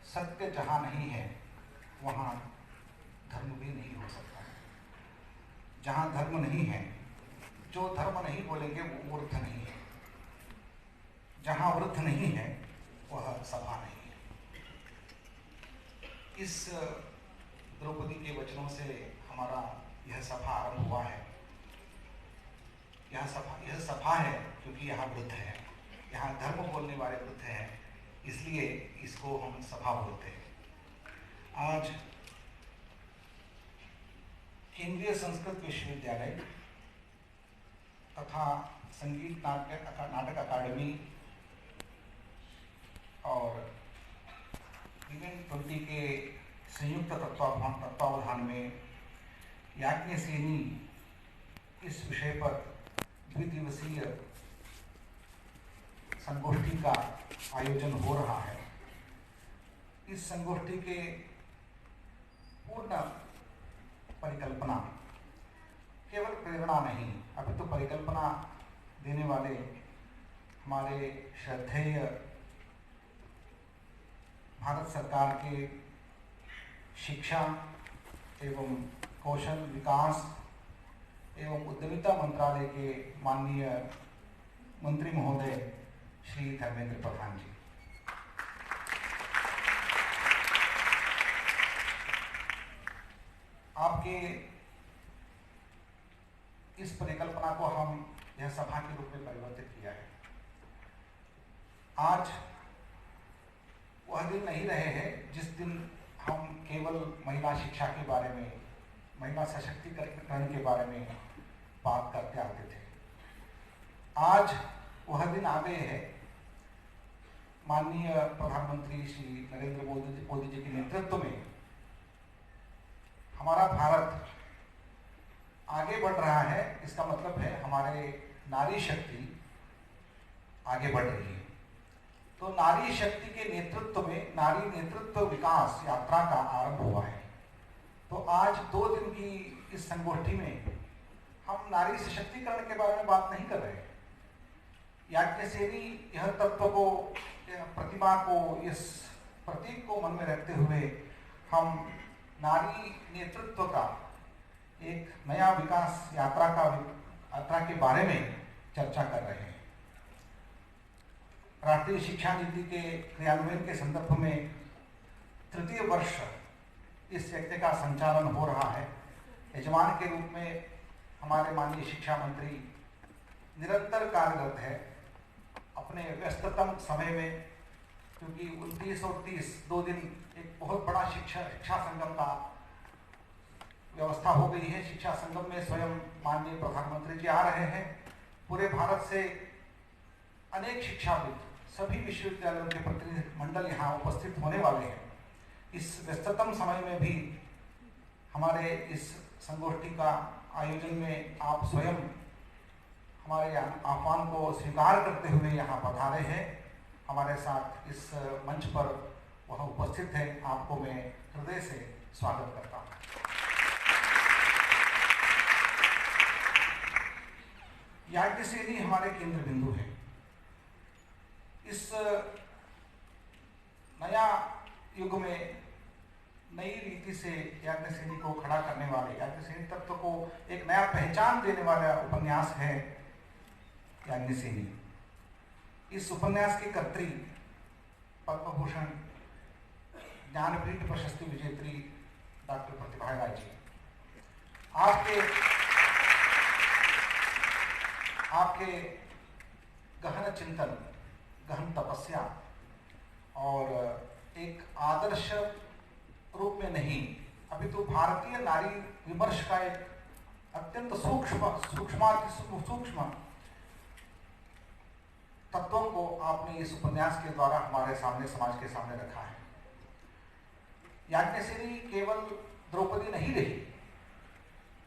सत्य जहाँ नहीं है वहाँ धर्म भी नहीं हो सकता। जहाँ धर्म नहीं है, जो धर्म नहीं बोलेंगे वो वृद्ध नहीं है। जहाँ वृद्ध नहीं है वह सभा नहीं है। इस द्रौपदी के वचनों से हमारा यह सभा आरंभ हुआ है। यह सभा है क्योंकि यहाँ वृद्ध है, यहाँ धर्म बोलने वाले वृद्ध हैं, इसलिए इसको हम सभा बोलते हैं। आज केंद्रीय संस्कृत विश्वविद्यालय तथा संगीत नाटक अकादमी और इवेंट 20 के संयुक्त तत्वावधान में याज्ञसेनी इस विषय पर द्विदिवसीय संगोष्ठी का आयोजन हो रहा है। इस संगोष्ठी के पूर्ण परिकल्पना केवल प्रेरणा नहीं, अभी तो परिकल्पना देने वाले हमारे श्रद्धेय भारत सरकार के शिक्षा एवं कौशल विकास एवं उद्यमिता मंत्रालय के माननीय मंत्री महोदय श्री धर्मेंद्र प्रधान जी। आपके इस परिकल्पना को हम यह सभा के रूप में परिवर्तित किया है। आज वह दिन नहीं रहे हैं जिस दिन हम केवल महिला शिक्षा के बारे में, महिला सशक्तिकरण के बारे में बात करते आते थे। आज वह दिन आ गए हैं। माननीय प्रधानमंत्री श्री नरेंद्र मोदी जी के नेतृत्व में हमारा भारत आगे बढ़ रहा है। इसका मतलब है हमारे नारी शक्ति आगे बढ़ रही है। तो नारी शक्ति के नेतृत्व में नारी नेतृत्व विकास यात्रा का आरंभ हुआ है। तो आज 2 दिन की इस संगोष्ठी में हम नारी सशक्तिकरण के बारे में बात नहीं कर रहे। याज्ञसेनी यह तत्व को, यह प्रतिमा को, इस प्रतीक को मन में रखते हुए हम नारी नेतृत्व का एक नया विकास यात्रा के बारे में चर्चा कर रहे हैं। राष्ट्रीय शिक्षा नीति के क्रियान्वयन के संदर्भ में 3य वर्ष इस यज्ञ का संचालन हो रहा है। यजमान के रूप में हमारे माननीय शिक्षा मंत्री निरंतर कार्यरत है। अपने व्यस्ततम समय में, क्योंकि 29 और 30 2 दिन एक बहुत बड़ा शिक्षा संगम का व्यवस्था हो गई है। शिक्षा संगम में स्वयं माननीय प्रधानमंत्री जी आ रहे हैं। पूरे भारत से अनेक शिक्षाविद, सभी विश्वविद्यालयों के प्रतिनिधि मंडल यहाँ उपस्थित होने वाले हैं। इस व्यस्ततम समय में भी हमारे इस संगोष्ठी का आयोजन में आप स्वयं हमारे आह्वान को स्वीकार करते हुए यहाँ पधारे हैं। हमारे साथ इस मंच पर वह उपस्थित है। आपको मैं हृदय से स्वागत करता हूँ। याज्ञसेनी हमारे केंद्र बिंदु हैं। इस नया युग में नई रीति से याज्ञसेनी को खड़ा करने वाले, याज्ञसेनी तत्व को एक नया पहचान देने वाला उपन्यास है याज्ञसेनी। इस उपन्यास की कर्त्री पद्म भूषण ज्ञानपीठ प्रशस्ति विजेत्री डॉक्टर प्रतिभा राय जी, आपके गहन चिंतन, गहन तपस्या और एक आदर्श रूप में नहीं, अभी तो भारतीय नारी विमर्श का एक अत्यंत सूक्ष्म तत्वों को आपने इस उपन्यास के द्वारा हमारे सामने, समाज के सामने रखा है। याज्ञसेनी केवल द्रौपदी नहीं रही,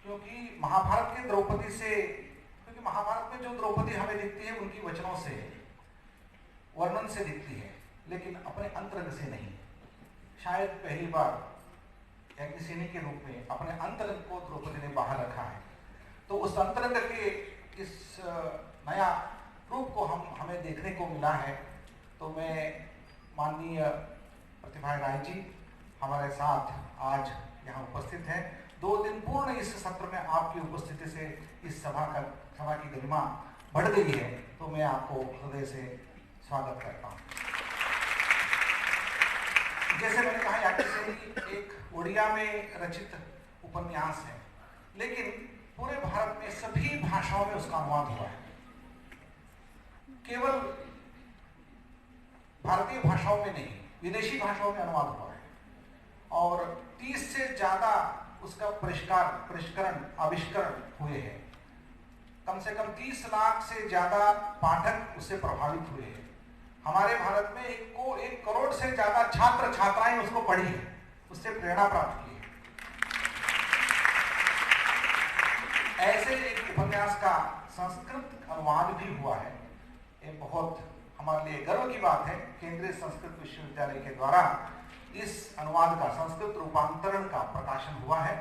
क्योंकि महाभारत के द्रौपदी से, क्योंकि महाभारत में जो द्रौपदी हमें दिखती है उनकी वचनों से, वर्णन से दिखती है, लेकिन अपने अंतरंग से नहीं। शायद पहली बार याज्ञसेनी के रूप में अपने अंतरंग को द्रौपदी ने बाहर रखा है। तो उस अंतरंग के इस नया रूप को हमें देखने को मिला है। तो मैं माननीय प्रतिभा राय जी हमारे साथ आज यहाँ उपस्थित हैं। 2 दिन पूर्ण इस सत्र में आपकी उपस्थिति से इस सभा की गरिमा बढ़ गई है, तो मैं आपको हृदय से स्वागत करता हूँ। जैसे मैंने कहा, याज्ञसेनी एक उड़िया में रचित उपन्यास है, लेकिन पूरे भारत में सभी भाषाओं में उसका अनुवाद हुआ है। केवल भारतीय भाषाओं में नहीं, विदेशी भाषाओं में अनुवाद हुआ है और 30 से ज्यादा उसका परिष्करण आविष्करण हुए हैं। कम से कम 30 लाख से ज्यादा पाठक उससे प्रभावित हुए हैं। हमारे भारत में 1 करोड़ से ज्यादा छात्र छात्राएं उसको पढ़ी है, उससे प्रेरणा प्राप्त की है। ऐसे एक उपन्यास का संस्कृत अनुवाद भी हुआ है। ये बहुत हमारे लिए गर्व की बात है। केंद्रीय संस्कृत विश्वविद्यालय के द्वारा इस अनुवाद का संस्कृत रूपांतरण का प्रकाशन हुआ है।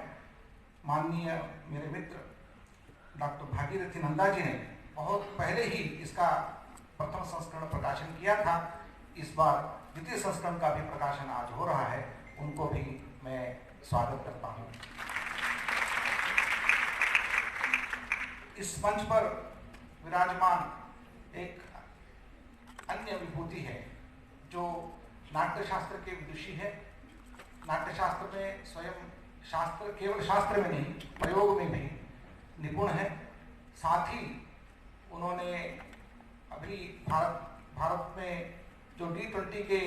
माननीय मेरे मित्र डॉक्टर भागीरथी नंदा जी ने बहुत पहले ही इसका प्रथम संस्करण प्रकाशन किया था। इस बार द्वितीय संस्करण का भी प्रकाशन आज हो रहा है, उनको भी मैं स्वागत करता हूँ। इस मंच पर विराजमान एक अन्य विभूति है जो नाट्यशास्त्र के विदुषी है। नाट्यशास्त्र में स्वयं केवल शास्त्र में नहीं, प्रयोग में भी निपुण है। साथ ही उन्होंने अभी भारत में जो D20 के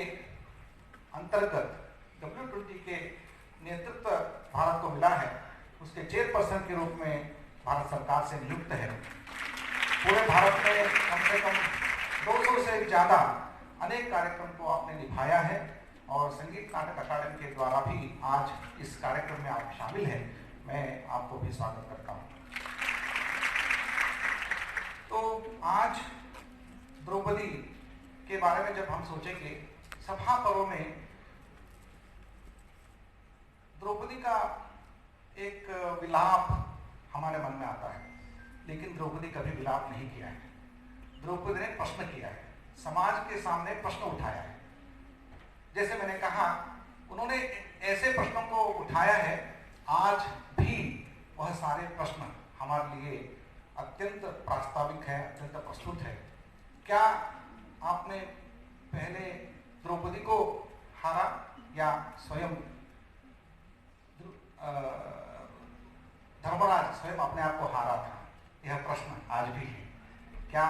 अंतर्गत W20 के नेतृत्व भारत को मिला है, उसके चेयरपर्सन के रूप में भारत सरकार से नियुक्त है। पूरे भारत में कम से कम 200 से ज्यादा अनेक कार्यक्रम को आपने निभाया है और संगीत नाटक अकादमी के द्वारा भी आज इस कार्यक्रम में आप शामिल हैं। मैं आपको भी स्वागत करता हूँ। तो आज द्रौपदी के बारे में जब हम सोचेंगे, सभा पर्व में द्रौपदी का एक विलाप हमारे मन में आता है, लेकिन द्रौपदी कभी विलाप नहीं किया है। द्रौपदी ने प्रश्न किया है, समाज के सामने प्रश्न उठाया है। जैसे मैंने कहा, उन्होंने ऐसे प्रश्नों को उठाया है, आज भी वह सारे प्रश्न हमारे लिए अत्यंत प्रास्ताविक है, अत्यंत प्रस्तुत है। क्या आपने पहले द्रौपदी को हारा या स्वयं धर्मराज स्वयं अपने आप को हारा था? यह प्रश्न आज भी है। क्या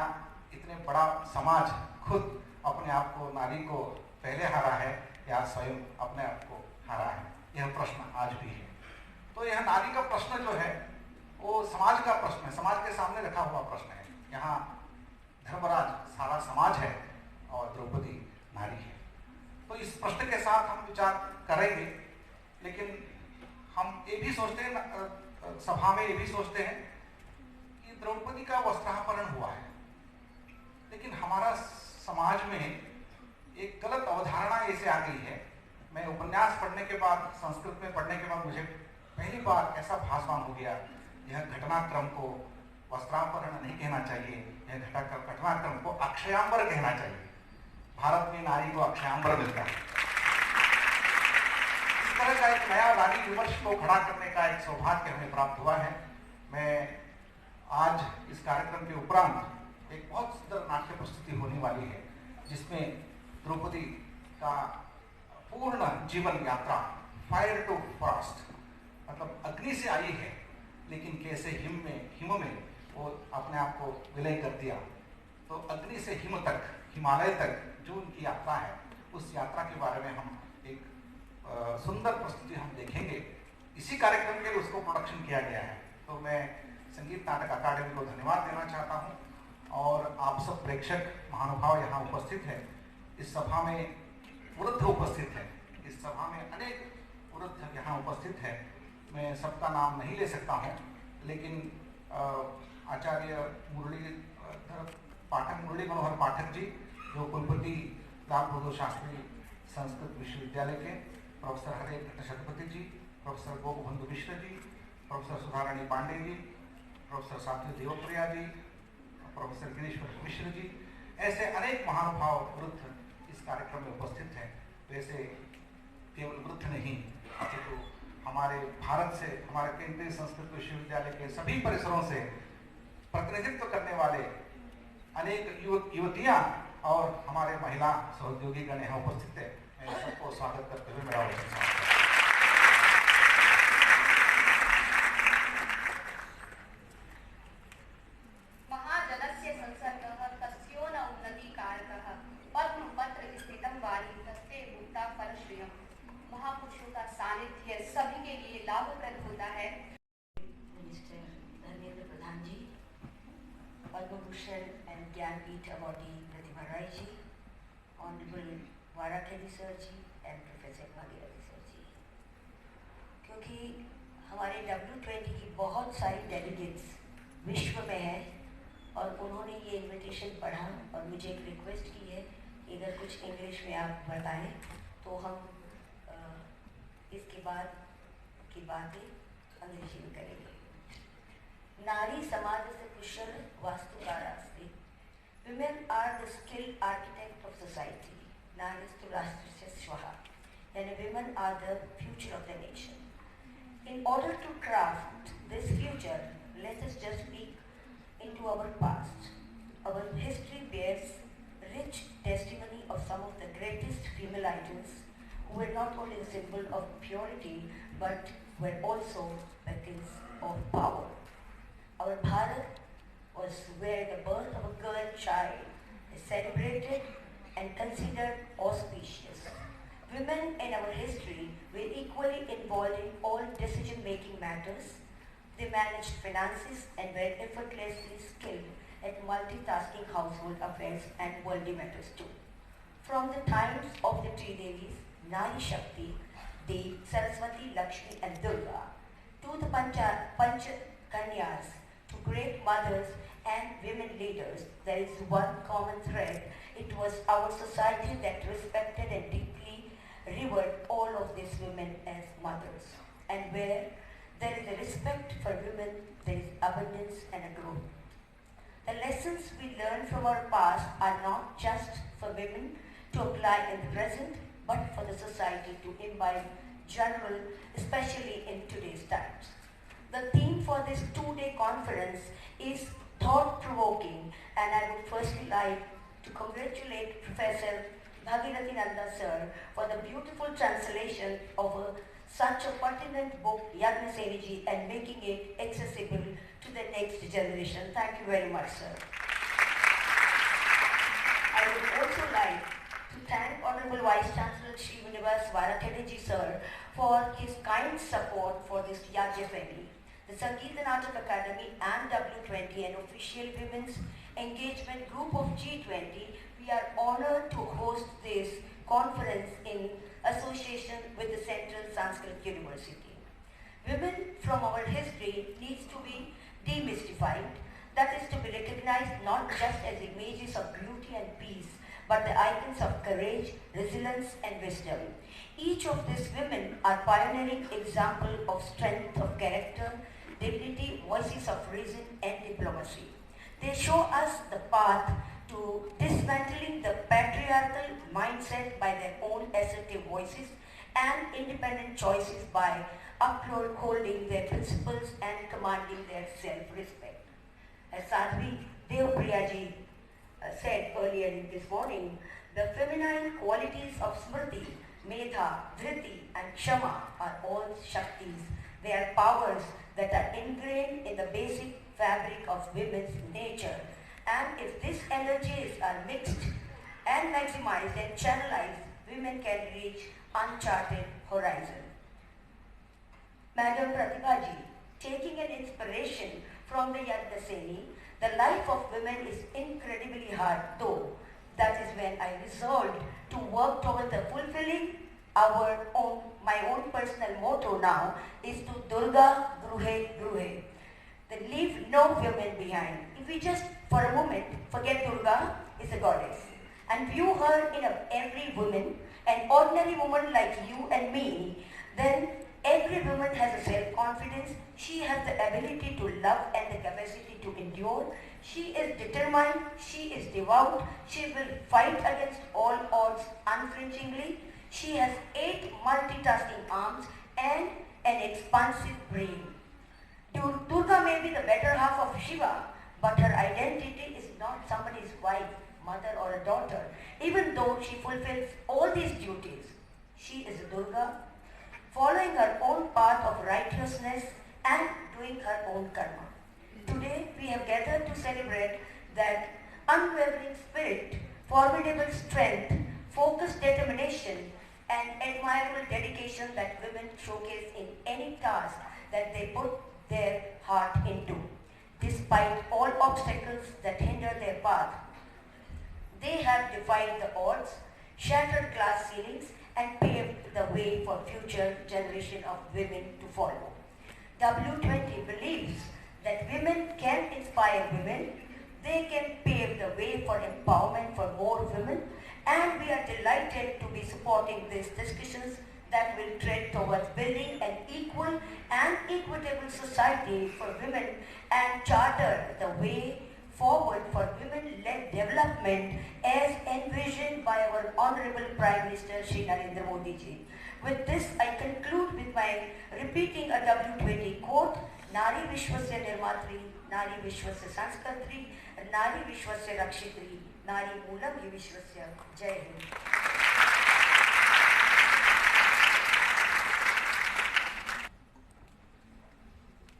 इतने बड़ा समाज खुद अपने आप को, नारी को पहले हारा है या स्वयं अपने आप को हारा है? यह प्रश्न आज भी है। तो यह नारी का प्रश्न जो है वो समाज का प्रश्न है, समाज के सामने रखा हुआ प्रश्न है। यहाँ धर्मराज सारा समाज है और द्रौपदी नारी है। तो इस प्रश्न के साथ हम विचार करेंगे, लेकिन हम ये भी सोचते हैं, सभा में ये भी सोचते हैं कि द्रौपदी का वस्त्रापहरण हुआ है, लेकिन हमारा समाज में एक गलत अवधारणा ऐसे आ गई है। मैं उपन्यास पढ़ने के बाद, संस्कृत में पढ़ने के बाद मुझे पहली बार ऐसा भासमान हो गया, यह घटनाक्रम को वस्त्रापहरण नहीं कहना चाहिए, यह घटनाक्रम को अक्षयांबर कहना चाहिए। भारत में नारी को अक्षयांबर मिलता है। इस तरह का एक नया नारी विमर्श को खड़ा करने का एक सौभाग्य हमें प्राप्त हुआ है। मैं आज इस कार्यक्रम के उपरांत एक बहुत सुंदर नाट्य प्रस्तुति होने वाली है, जिसमें द्रौपदी का पूर्ण जीवन यात्रा, फायर टू फ्रॉस्ट, मतलब अग्नि से आई है, लेकिन कैसे हिम में वो अपने आप को विलय कर दिया। तो अग्नि से हिम तक, हिमालय तक जो उनकी यात्रा है, उस यात्रा के बारे में हम एक सुंदर प्रस्तुति हम देखेंगे। इसी कार्यक्रम के लिए उसको प्रोडक्शन किया गया है। तो मैं संगीत नाटक अकादमी को धन्यवाद देना चाहता हूँ और आप सब प्रेक्षक महानुभाव यहाँ उपस्थित हैं। इस सभा में वृद्ध उपस्थित है, इस सभा में अनेक वृद्ध यहाँ उपस्थित है। मैं सबका नाम नहीं ले सकता हूँ, लेकिन आचार्य मुरली मनोहर पाठक जी, जो कुलपति लाल बहादुर शास्त्री संस्कृत विश्वविद्यालय के, प्रोफेसर हरे शतपति जी, professor Gopabandhu Mishra ji, professor Sudharani Pandey ji, professor सात्विक देवप्रिया जी, प्रोफेसर गिरीश्वर मिश्र जी, ऐसे अनेक महानुभाव वृद्ध इस कार्यक्रम में उपस्थित हैं। वैसे केवल वृद्ध नहीं, अपितु हमारे भारत से, हमारे केंद्रीय संस्कृत विश्वविद्यालय के सभी परिसरों से प्रतिनिधित्व करने वाले अनेक युवतियां और हमारे महिला सहयोगी गण यहाँ उपस्थित है। मैं सबको स्वागत करते हुए मेरा वचन समाप्त करता हूं। महाजनस्य संसर्गः तस्यो न उन्नतिकारकः पद्मपत्र स्थितं वाणी तस्ते भूता फलश्रियम्। महापुरुषों का सानिध्य सभी के लिए लाभप्रद होता है। Minister Dharmendra Pradhan ji, Padma Bhushan and Jnanpith awardee Pratibha Ray ji, honourable Varakhedi sir ji and professor Bhagirathi sir ji, क्योंकि हमारे W20 की बहुत सारी डेलीगेट्स विश्व में हैं और उन्होंने ये इनविटेशन पढ़ा और मुझे एक रिक्वेस्ट की है कि अगर कुछ इंग्लिश में आप बताएं तो हम इसके बाद की बातें अंग्रेजी में करेंगे। नारी समाज से कुशल वास्तुकार अस्ति। Women are the skilled architect of society. नारीस्तु राष्ट्रस्य स्वः, यानी women are the future of the nation. In order to craft this future, let us just peek into our past. Our history bears rich testimony of some of the greatest female icons who were not only a symbol of purity but were also beacons of power. Our Bharat was where the birth of a girl child is celebrated and considered auspicious. Women in our history were equally involved in all decision-making matters. They managed finances and were effortlessly skilled at multitasking household affairs and worldly matters too. From the times of the three Devis, Nari Shakti, Devi, Saraswati, Lakshmi and Durga, to the Pancha Kanyas, to great mothers and women leaders, there is one common thread. It was our society that respected and deeply revered all of these women as mothers. And where there is a respect for women, there is abundance and a growth. The lessons we learn from our past are not just for women to apply in the present, but for the society to imbibe general, especially in today's times. The theme for this two-day conference is thought-provoking, and I would firstly like to congratulate Professor Bhagirathi Nanda sir for the beautiful translation of such a pertinent book, Yagnaseni ji, and making it accessible to the next generation. Thank you very much, sir. I would also like to thank Honorable Vice Chancellor Shri Srinivas Varakhetti ji sir for his kind support for this Yagnaseni. The Sangeet and Natak Academy and W20, an official women's engagement group of G20, we are honored to host this conference in association with the Central Sanskrit University. Women from our history needs to be demystified, that is to be recognized not just as images of beauty and peace, but the icons of courage, resilience and wisdom. Each of these women are pioneering example of strength of character, dignity, voices of reason and diplomacy. They show us the path to dismantling the patriarchal mindset by their own assertive voices and independent choices by upholding their principles and commanding their self-respect. As Sadhvi Devpriyaji said earlier this morning, the feminine qualities of Smriti, Medha, Dhriti and Kshama are all Shaktis. They are powers that are ingrained in the basic fabric of women's nature. And if these energies are mixed and maximized and channelized, women can reach uncharted horizon. Madam Pratibha ji, taking an inspiration from the Yagnaseni, the life of women is incredibly hard, though that is when I resolved to work toward the fulfilling my own personal motto now is to Durga Gruhe Gruhe. They leave no women behind. If we just for a moment forget Durga is a goddess and view her in every woman, an ordinary woman like you and me, then every woman has a self-confidence. She has the ability to love and the capacity to endure. She is determined, she is devout, she will fight against all odds unflinchingly. She has 8 multitasking arms and an expansive brain. Durga may be the better half of Shiva, but her identity is not somebody's wife, mother or a daughter, even though she fulfills all these duties. She is a Durga, following her own path of righteousness and doing her own karma. Today we have gathered to celebrate that unwavering spirit, formidable strength, focused determination, and admirable dedication that women showcase in any task that they put their heart into. Despite all obstacles that hinder their path, they have defied the odds, shattered glass ceilings, and paved the way for future generation of women to follow. W20 believes that women can inspire women, they can pave the way for empowerment for more women, and we are delighted to be supporting these discussions that will tread towards building an equal and equitable society for women and charter the way forward for women-led development as envisioned by our Honorable Prime Minister Shri Narendra Modi ji. With this, I conclude with my repeating a W20 quote, Nari Vishwasya Nirmatri, Nari Vishwasya Sanskatri, Nari Vishwasya Rakshitri, Nari Moolam Hi Vishwasya. Jai Hind.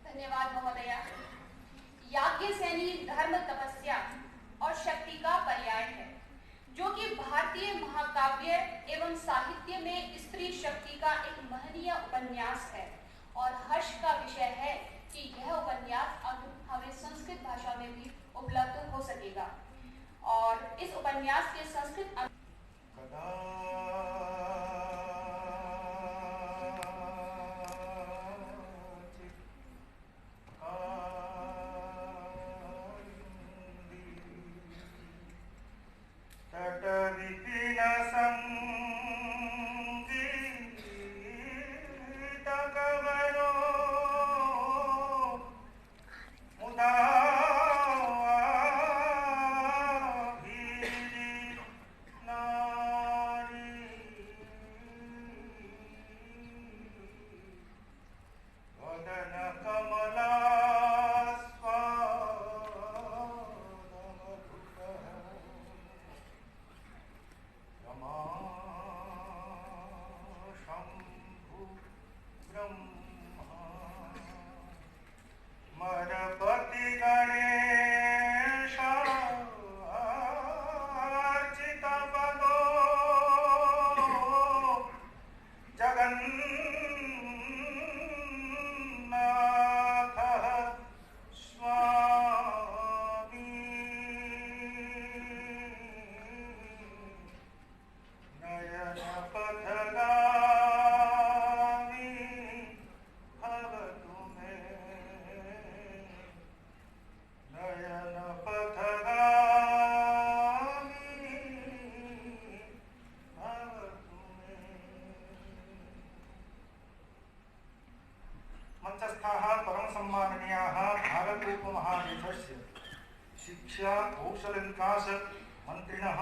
धन्यवाद महोदया। याज्ञसेनी धर्म, तपस्या और शक्ति का पर्याय है, जो कि भारतीय महाकाव्य एवं साहित्य में स्त्री शक्ति का एक महनीय उपन्यास है और हर्ष का विषय है कि यह उपन्यास अब हमें संस्कृत भाषा में भी उपलब्ध हो सकेगा और इस उपन्यास के संस्कृत शिक्षा कौशल विकास मंत्रिणः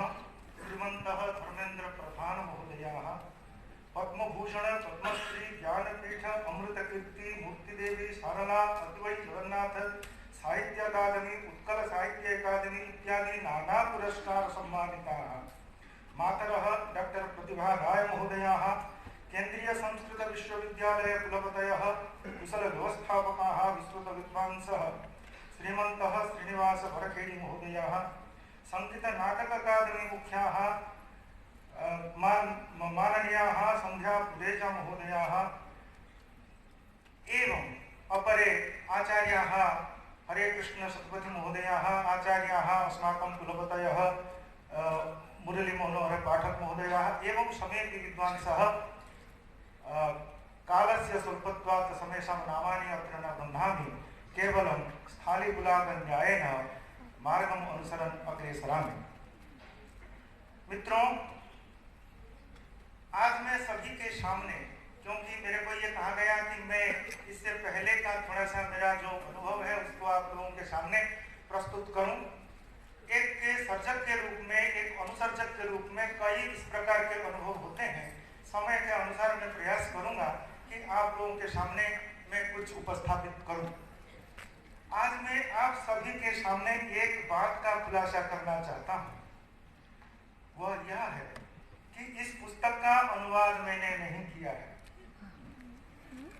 श्रीमन्तः धर्मेन्द्र प्रधान महोदयाः पद्मभूषण पद्मश्री ज्ञानपीठ अमृतकीर्ति मूर्तिदेवी सारला अद्वै जगन्नाथ साहित्य अकादमी उत्कल साहित्य अकादमी इत्यादि नाना पुरस्कार सम्मानिताः मातरः डॉक्टर प्रतिभा राय महोदयाः केंद्रीय संस्कृत विश्वविद्यालय कुलपतयः कुशल व्यवस्थापकाः विस्तृत विद्वांसः श्रीमन्तः श्रीनिवास वरखेड़ी महोदयाः संगीत नाटक अकादमी मुख्याः माननीयाः संध्या पुरेजा महोदयाः एवं अपरे आचार्याः हरे कृष्ण सतपथी महोदयाः आचार्याः अस्माकं कुलपतयः मुरली मनोहर पाठक महोदयाः एवं समेत विद्वांसः कालस्य स्वल्पत्वात् समेषां नामानि अत्र न बन्धामि केवलं स्थालीगुलागन्यायेन मार्गम अनुसरन् अग्रेसरामि। मित्रों, आज मैं सभी के सामने, क्योंकि मेरे को ये कहा गया कि मैं इससे पहले का थोड़ा सा मेरा जो अनुभव है उसको आप लोगों के सामने प्रस्तुत करूं। एक के सर्जक के रूप में, एक अनुसर्जक के रूप में कई इस प्रकार के अनुभव होते हैं। समय के अनुसार मैं प्रयास करूंगा कि आप लोगों के सामने मैं कुछ उपस्थापित करूं। आज मैं आप सभी के सामने एक बात का खुलासा करना चाहता हूं, वह यह है कि इस पुस्तक का अनुवाद मैंने नहीं किया है।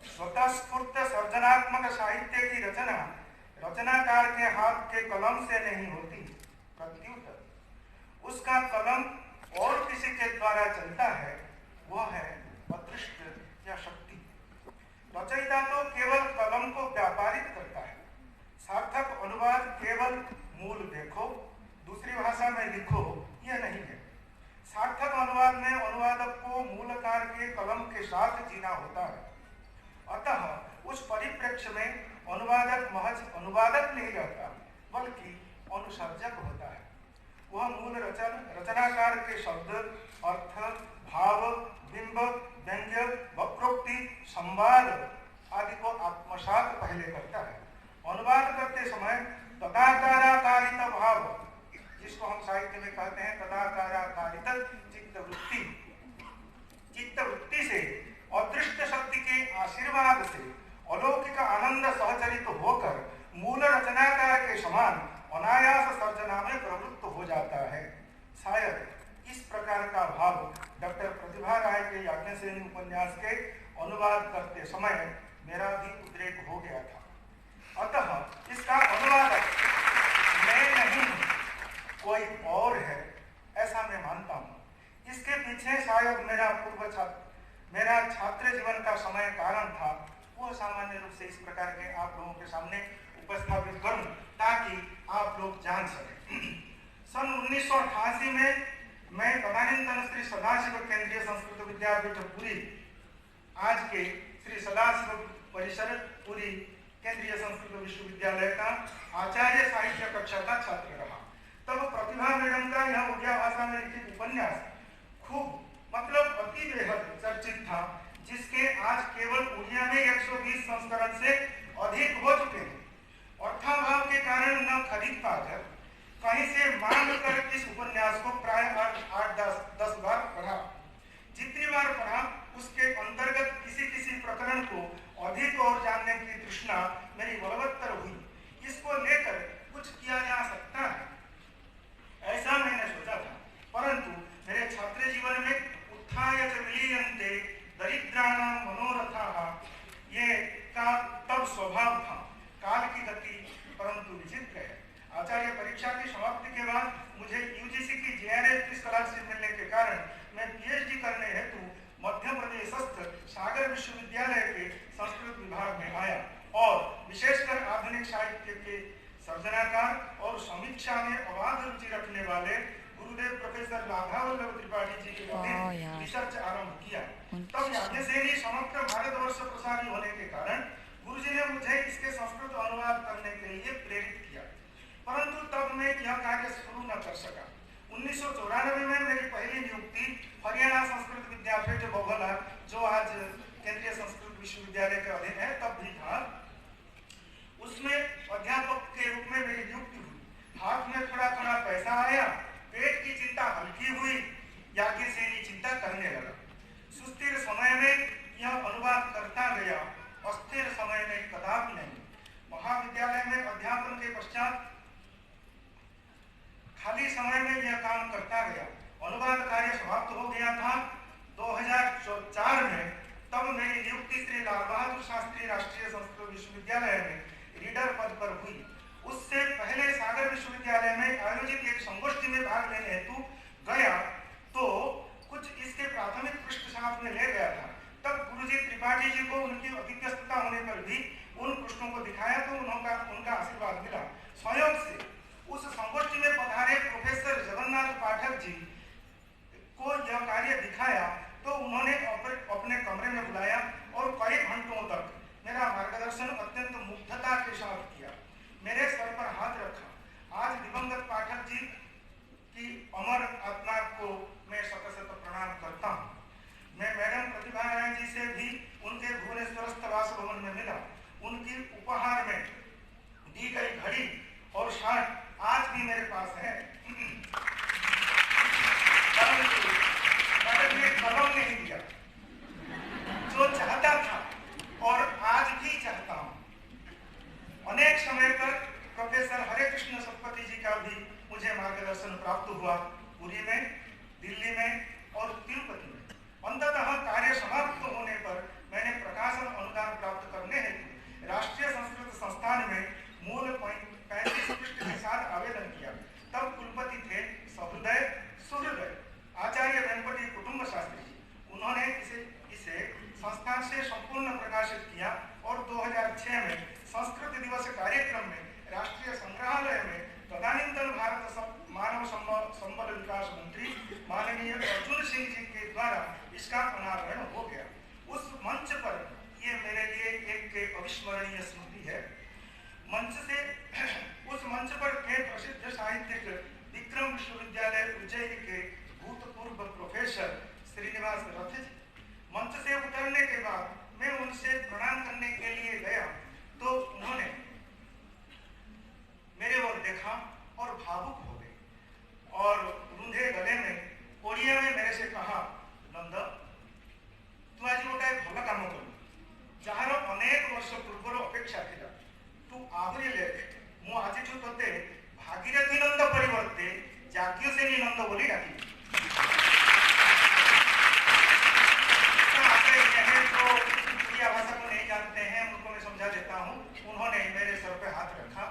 स्वतःस्फूर्त सर्जनात्मक साहित्य की रचना रचनाकार के हाथ के कलम से नहीं होती, प्रत्युत उसका कलम और किसी के द्वारा चलता है, वह है अदृष्ट या शक्ति। रचयिता तो केवल कलम को व्यापारित करता है। सार्थक अनुवाद केवल मूल देखो, दूसरी भाषा में लिखो, यह नहीं है। सार्थक अनुवाद में अनुवादक को मूलकार के कलम के साथ जीना होता है। अतः उस परिप्रेक्ष्य में अनुवादक महज अनुवादक नहीं रहता, बल्कि अनुसर्जक होता है। वह मूल रचनाकार के शब्द, अर्थ, भाव, बिंब, व्यंग्य, वक्रोक्ति, संवाद आदि को आत्मसात पहले करता है। अनुवाद करते समय तदाकाराकारित भाव, जिसको हम साहित्य में कहते हैं तदाकाराकारित चित्तवृत्ति, चित्तवृत्ति से अदृष्ट शक्ति के आशीर्वाद से अलौकिक आनंद सहचरित होकर मूल रचनाकार के समान अनायास सर्जना में प्रवृत्त हो जाता है। शायद इस प्रकार का भाव डॉक्टर प्रतिभा राय के याज्ञसेनी उपन्यास के अनुवाद करते समय मेरा भी उद्रेक हो गया था। अतः इसका अनुवादक मैं नहीं, कोई और है, ऐसा मैं मानता हूँ। इसके पीछे शायद मेरा छात्र जीवन का समय कारण था। वो सामान्य रूप से इस प्रकार के आप लोगों के सामने उपस्थापित करूं ताकि आप लोग जान सकें। सन 1988 में मैं तदानीन्तन श्री सदाशिव केंद्रीय संस्कृत विद्यापीठ पुरी, आज के श्री सदाशिव परिसर पुरी केंद्रीय संस्कृत विश्वविद्यालय का आचार्य साहित्य कक्षा का छात्र रहा। तब प्रतिभा मैडम का यह उड़िया भाषा में लिखित उपन्यास खूब अति बेहद चर्चित था, जिसके आज केवल उड़िया में 120 संस्करण से अधिक हो चुके हैं। अर्थाभाव के कारण न खरीद पाकर कहीं से मांग कर इस उपन्यास को प्राय 8-10 बार पढ़ा। जितनी बार पढ़ा उसके अंतर्गत किसी प्रकरण को अधिक और जानने की तृष्णा मेरी बलवत्तर हुई। इसको लेकर कुछ किया जा सकता है, ऐसा मैंने सोचा था। परंतु मेरे छात्र जीवन में उत्थाय च विलीयन्ते दरिद्राणां मनोरथाः, ये का तब स्वभाव था। काल की गति परंतु विचित्र है। आचार्य परीक्षा की समाप्ति के बाद मुझे यूजीसी की JRF स्कॉलरशिप मिलने के कारण मैं PhD करने हेतु मध्य प्रदेशस्थ सागर विश्वविद्यालय के संस्कृत विभाग में आया और विशेषकर आधुनिक साहित्य के सर्जनाकार और समीक्षा में अबाध रुचि रखने वाले गुरुदेव प्रोफेसर राधावल्लभ त्रिपाठी जी के अधीन रिसर्च आरंभ किया। तब याज्ञसेनी समग्र भारतवर्ष प्रसारी होने के कारण गुरुजी ने मुझे इसके संस्कृत अनुवाद करने के लिए प्रेरित किया, परंतु तब मैं यह कार्य शुरू न कर सका। 1994 में मेरी पहली नियुक्ति हरियाणा संस्कृत विद्यापीठ बघोला, जो आज केंद्रीय संस्कृत विश्वविद्यालय के अधीन है, तब भी था। उसमें अध्यापक के रूप में मेरी नियुक्ति हुई। हाथ में थोड़ा पैसा आया, पेट की चिंता हल्की हुई, याज्ञसेनी चिंता करने लगा। सुस्थिर समय में यह अनुवाद करता गया, अस्थिर समय में कदापि नहीं। महाविद्यालय में अध्यापन के पश्चात खाली समय में यह काम करता गया। अनुवाद कार्य समाप्त हो गया था 2004 में। तब मेरी नियुक्ति श्री लाल बहादुर शास्त्री राष्ट्रीय संस्कृत विश्वविद्यालय में रीडर पद पर हुई। उससे पहले सागर विश्वविद्यालय में आयोजित एक संगोष्ठी में भाग लेने हेतु गया तो कुछ इसके प्राथमिक पृष्ठ साथ में ले गया था। तब गुरुजी त्रिपाठी जी को उनकी अतिव्यस्तता होने पर भी उन पृष्ठों को दिखाया तो उनका आशीर्वाद मिला। संयोग से उस संगोष्ठी में पधारे प्रोफेसर जगन्नाथ पाठक जी को यह कार्य दिखाया तो उन्होंने अपने कमरे में बुलाया और कई घंटों तक मेरा मार्गदर्शन अत्यंत मुग्धता के साथ किया। मेरे सर पर हाथ रखा। आज दिवंगत पाठक जी की अमर आत्मा को मैं शत प्रणाम करता हूँ। मैं मैडम प्रतिभा राय जी से भी उनके भुवनेश्वरस्थ वासभवन में मिला। उनकी उपहार में दी गई घड़ी और शर्ट आज भी मेरे पास है। परंतु मैडम ने कलम इसका अनावरण हो गया। उस मंच पर ये मेरे लिए एक अविस्मरणीय स्मृति है। मंच से उस मंच पर थे प्रसिद्ध साहित्यिक विक्रम विश्वविद्यालय उज्जैन के भूतपूर्व प्रोफेसर श्रीनिवास रथ जी। मंच से उतरने के बाद मैं उनसे प्रणाम करने के लिए गया तो उन्होंने मेरे ओर देखा और भावुक हो गए और रूंधे गले में ओडिया में मेरे से कहा, नंद तू आज गोटाए भल काम कलु, जार अनेक वर्ष पूर्वर अपेक्षा थिला, तू आहरी लेख, मु आज तोते भागीरथी नंद परिवर्ते जाज्ञसेनी नंद बोली डाकी। जो उड़िया भाषा को नहीं जानते हैं उनको मैं समझा देता हूँ। उन्होंने मेरे सर पे हाथ रखा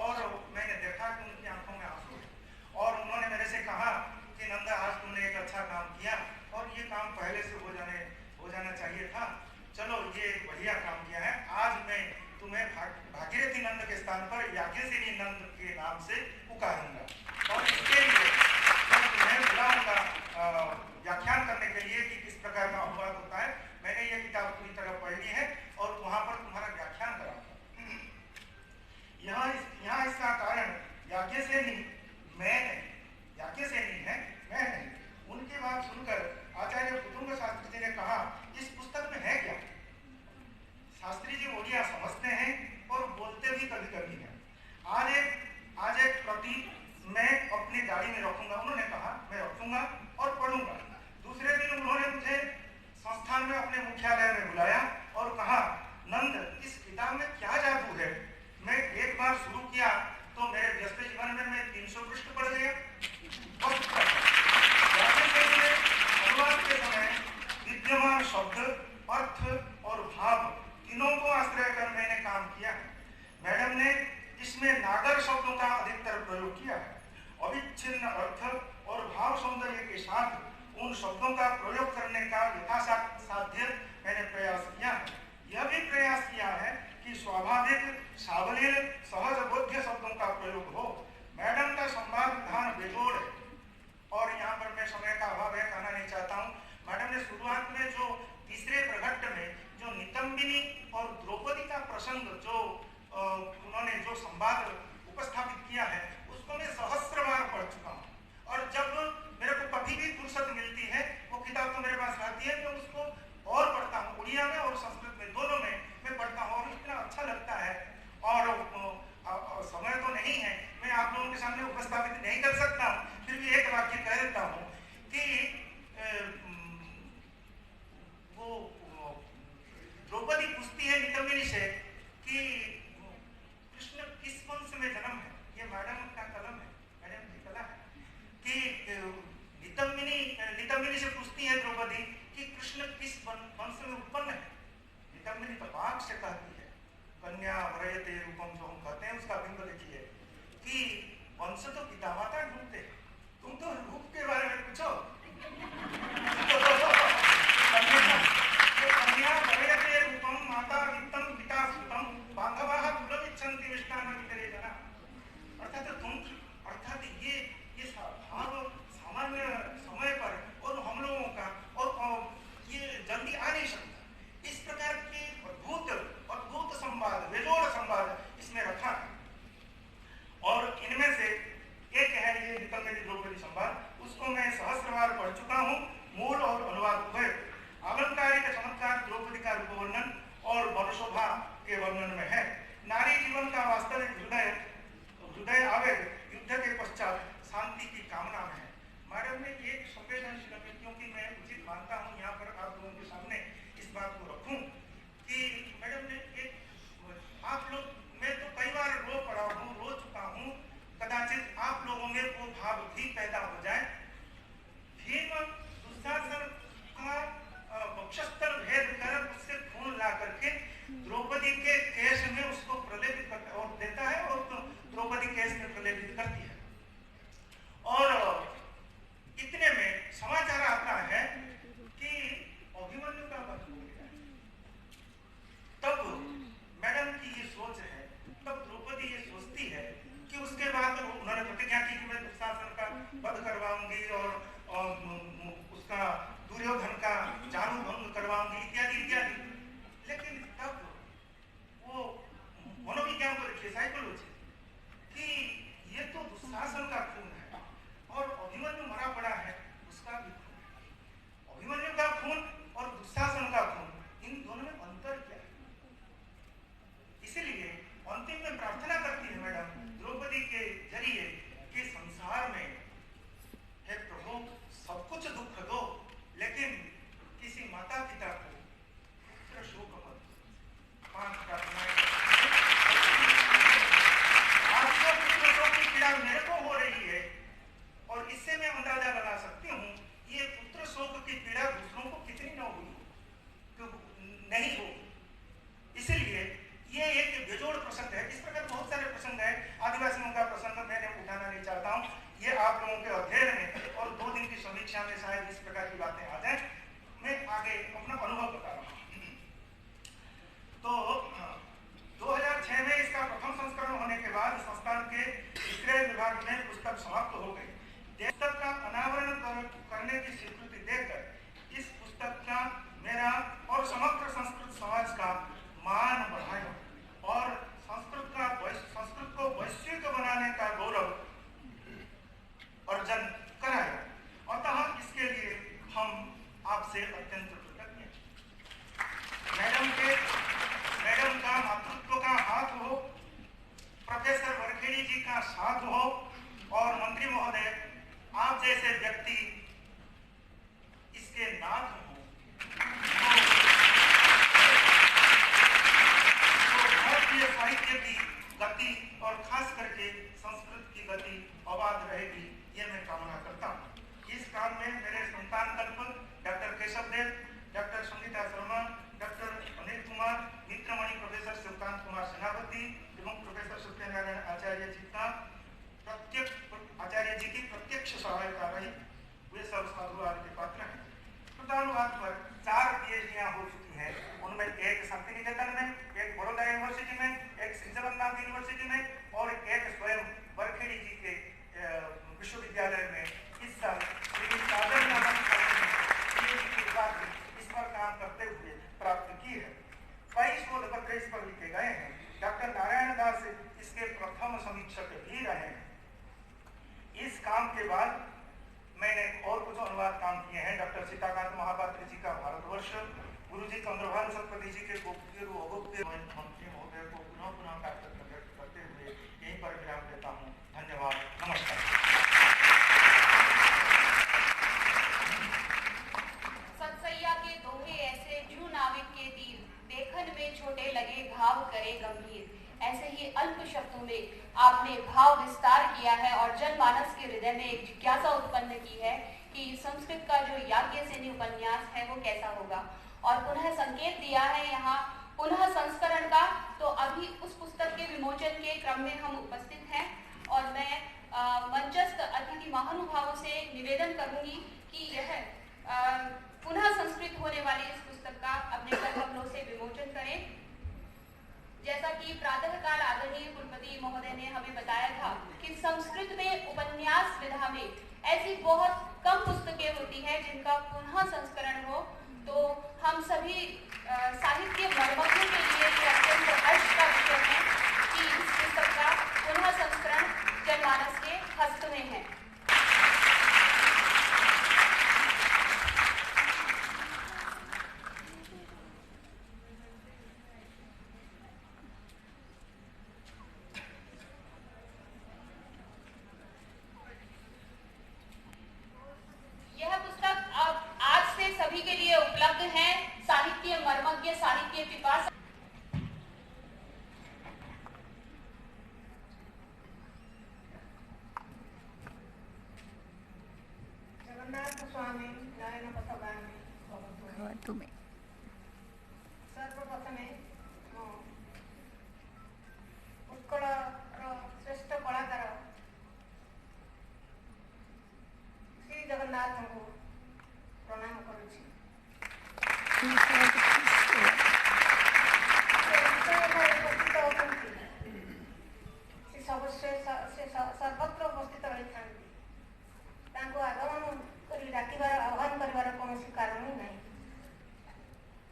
और मैंने देखा कि उनकी आंखों में आंसू है और उन्होंने मेरे से कहा कि नंदा आज तुमने एक अच्छा काम किया और ये काम पहले से हो जाना चाहिए था। चलो ये बढ़िया काम किया है। आज मैं तुम्हें भागीरथी नंद के स्थान पर याज्ञसेनी नंद के नाम से पुकारूंगा और इसके लिए मैं तुम्हें बुलाऊंगा व्याख्यान करने के लिए कि किस प्रकार का अनुवाद होता है। मैंने ये किताब पूरी तरह पढ़ ली है और वहां पर तुम्हारा व्याख्यान कराऊंगा। यहाँ इसका कारण याज्ञसेनी मैं नहीं, याज्ञसेनी है मैं नहीं। उनकी बात सुनकर आचार्य पुतुंग शास्त्री जी ने कहा, इस पुस्तक में है क्या? शास्त्री जी ओडिया समझते हैं और बोलते भी कभी कभी हैं। आज एक प्रति मैं अपनी गाड़ी में रखूंगा, उन्होंने कहा मैं रखूंगा और पढ़ूंगा। दूसरे दिन उन्होंने मुझे संस्थान में अपने मुख्यालय में बुलाया और कहा, नंद इस किताब में क्या जादू है? मैं एक बार शुरू किया तो मेरे व्यस्त जीवन में मैं 300 पृष्ठ पढ़ गया। अनुवाद के समय विद्यमान शब्द, अर्थ और भाव तीनों को आश्रय कर मैंने काम किया है। मैडम ने इसमें नागर शब्दों का अधिकतर प्रयोग किया है। अविच्छिन्न अर्थ और भाव सौंदर्य के साथ उन शब्दों का प्रयोग करने का यथासाध्य मैंने प्रयास किया है। यह भी प्रयास किया है कि स्वाभाविक, सावलील, सहज बोध्य शब्दों का प्रयोग हो। मैडम का संवाद विधान बेजोड़ है और यहाँ पर मैं समय का अभाव है, कहना नहीं चाहता हूँ। मैडम ने शुरुआत में जो तीसरे प्रघट्ट में जो नितंबिनी और द्रौपदी का प्रसंग जो उन्होंने जो संवाद उपस्थापित किया है उसको मैं सहस्त्र बार पढ़ चुका हूँ और जब मेरे को कभी भी फुर्सत मिलती है वो किताब तो मेरे पास आती है मैं उसको और पढ़ता हूँ। उड़िया में और संस्कृत में दोनों में मैं पढ़ता हूँ और इतना अच्छा लगता है। और समय तो नहीं है, मैं आप लोगों के सामने उपस्थापित नहीं कर सकता हूँ, फिर भी एक वाक्य कह देता हूँ कि वो द्रौपदी पूछती है नितंबिनी से कि कृष्ण किस वंश में जन्म है। ये मैडम का कलम है, मैडम की कला है कि नितंबिनी से पूछती है द्रौपदी कि कृष्ण किस वंश में उत्पन्न है। नितंबिनी तो बाघ से कहती है, कन्या वरयते रूपम जो हम कहते हैं उसका बिंब लिखिए कि वंश तो पिता माता ढूंढते हैं, तुम तो रूप के बारे में पूछो। कन्या वरयते रूपम माता वित्तम पिता सुतम बांधवाः कुलमिच्छन्ति मिष्टान्नं वितरेजना। अर्थात ये भाव सामान्य समय पर और हम लोगों का और ये जल्दी आ नहीं सकता। इस प्रकार के अद्भुत संवाद, बेजोड़ संवाद इसमें रखा है और इनमें से एक है ये नितंबिनी द्रौपदी संवाद, उसको मैं सहस्त्र बार पढ़ चुका हूँ, मूल और अनुवाद उभय। अलंकारिक चमत्कार द्रौपदी का रूप वर्णन और वनशोभा के वर्णन में है। नारी जीवन का वास्तविक हृदय आवेग युद्ध के पश्चात शांति की कामना में है। मैडम ने एक संवेदनशील, क्योंकि मैं उचित मानता हूँ यहाँ पर आप लोगों के सामने इस बात को रखूं कि मैडम ने एक आप लोग, मैं तो कई बार रो चुका हूँ, कदाचित आप लोगों में वो भाव भी पैदा हो जाए। भीम दुशासन का वक्षस्थल भेद कर उससे खून ला करके द्रौपदी के केश में उसको प्रलेपित करता और देता है और तो द्रौपदी केश में प्रलेपित करती है। और इतने में समाचार आता है कि अभिमन्यु का वध हो गया। आपसे अत्यंत कृतज्ञ। मैडम का मातृत्व का हाथ हो, प्रोफेसर वरखेड़ी जी का साथ हो और मंत्री महोदय आप जैसे व्यक्ति इसके नाथ हो, तो भारतीय साहित्य की गति और खास करके संस्कृत की गति अबाध रहेगी, ये मैं कामना करता हूँ। इस काम में मेरे संतान कल्प doctor Keshav Dev, doctor Sangeeta Sharma, doctor Anil Kumar, मित्रमणि प्रोफेसर शिवकांत कुमार सेनापति एवं प्रोफेसर सत्यनारायण आचार्य जी की प्रत्यक्ष सहायता रही, वे सब साधुवाद के पात्र हैं। प्रधानुवाद पर 4 PhDयां हो चुकी हैं, उनमें एक शांति निकेतन में, एक बड़ौदा यूनिवर्सिटी में, एक श्री जगन्नाथ यूनिवर्सिटी में और एक स्वयं वरखेड़ी जी के विश्वविद्यालय में। इस साल इस पर काम करते हुए प्राप्त की है। 22 शोध पत्र इस पर लिखे गए हैं। डॉक्टर नारायण दास इसके प्रथम समीक्षक भी रहे हैं। इस काम के बाद मैंने और कुछ अनुवाद काम किए हैं। डॉक्टर सीताकांत महापात्र जी का भारतवर्ष, गुरुजी चंद्रभानु सतपति जी के गुप्तेरु अगुप्तेरु, मंत्री महोदय को पुनः कार्यक्रम व्यक्त करते हुए यहीं पर विराम देता हूँ। धन्यवाद, नमस्कार। सतसैया के दोहे ऐसे जू नाविक के तीर, देखन में छोटे लगे घाव करे गंभीर। ऐसे ही अल्प शब्दों में आपने भाव विस्तार किया है और जनमानस के हृदय में एक जिज्ञासा उत्पन्न की है कि संस्कृत का जो याज्ञसेनी उपन्यास है वो कैसा होगा, और पुनः संकेत दिया है यहाँ पुनः संस्करण का। तो अभी उस पुस्तक के विमोचन के क्रम में हम उपस्थित हैं और मैं मंचस्थ अतिथि महानुभावों से निवेदन करूंगी कि यह पुनः संस्कृत होने वाली इस पुस्तक का अपने कलमों से विमोचन करें। जैसा कि प्रातःकाल आदरणीय कुलपति महोदय ने हमें बताया था कि संस्कृत में उपन्यास विधा में ऐसी बहुत कम पुस्तकें होती हैं जिनका पुनः संस्करण हो, तो हम सभी साहित्य मर्मज्ञों के लिए ये अत्यंत हर्ष का विषय है कि इस पुस्तक का पुनः संस्करण जनमानस के हस्त में है। साहित्य पिपासा जगन्नाथ स्वामी नारायण पथगामी तुम्हें सर्वप्रथमे उत्कल श्रेष्ठ कलाकार श्री जगन्नाथ को प्रणाम करुछि। सर्वत्र उपस्थित रही आगमन डाकिबार आह्वान कर कौन कारण ही ना।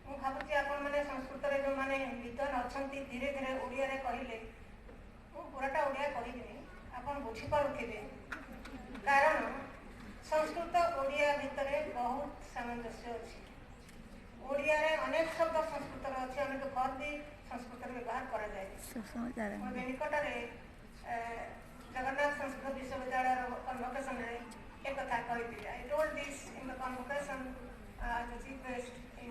मुझे भावुँ आपण मैंने संस्कृत जो मैंने विद्वान अच्छा धीरे धीरे ओडिया कहले पूराटा ओडिया कहबी आपन बुझीपे, कारण संस्कृत ओडिया भितर बहुत सामंजस्य अच्छी। ओडिया रे अनेक शब्द संस्कृत अच्छे, आम तो घर भी संस्कृत व्यवहार कर निकट जगन्नाथ संस्कृत विश्वविद्यालय कन्वोकेशन एक कथा कही। I told this in the convocation as the chief guest in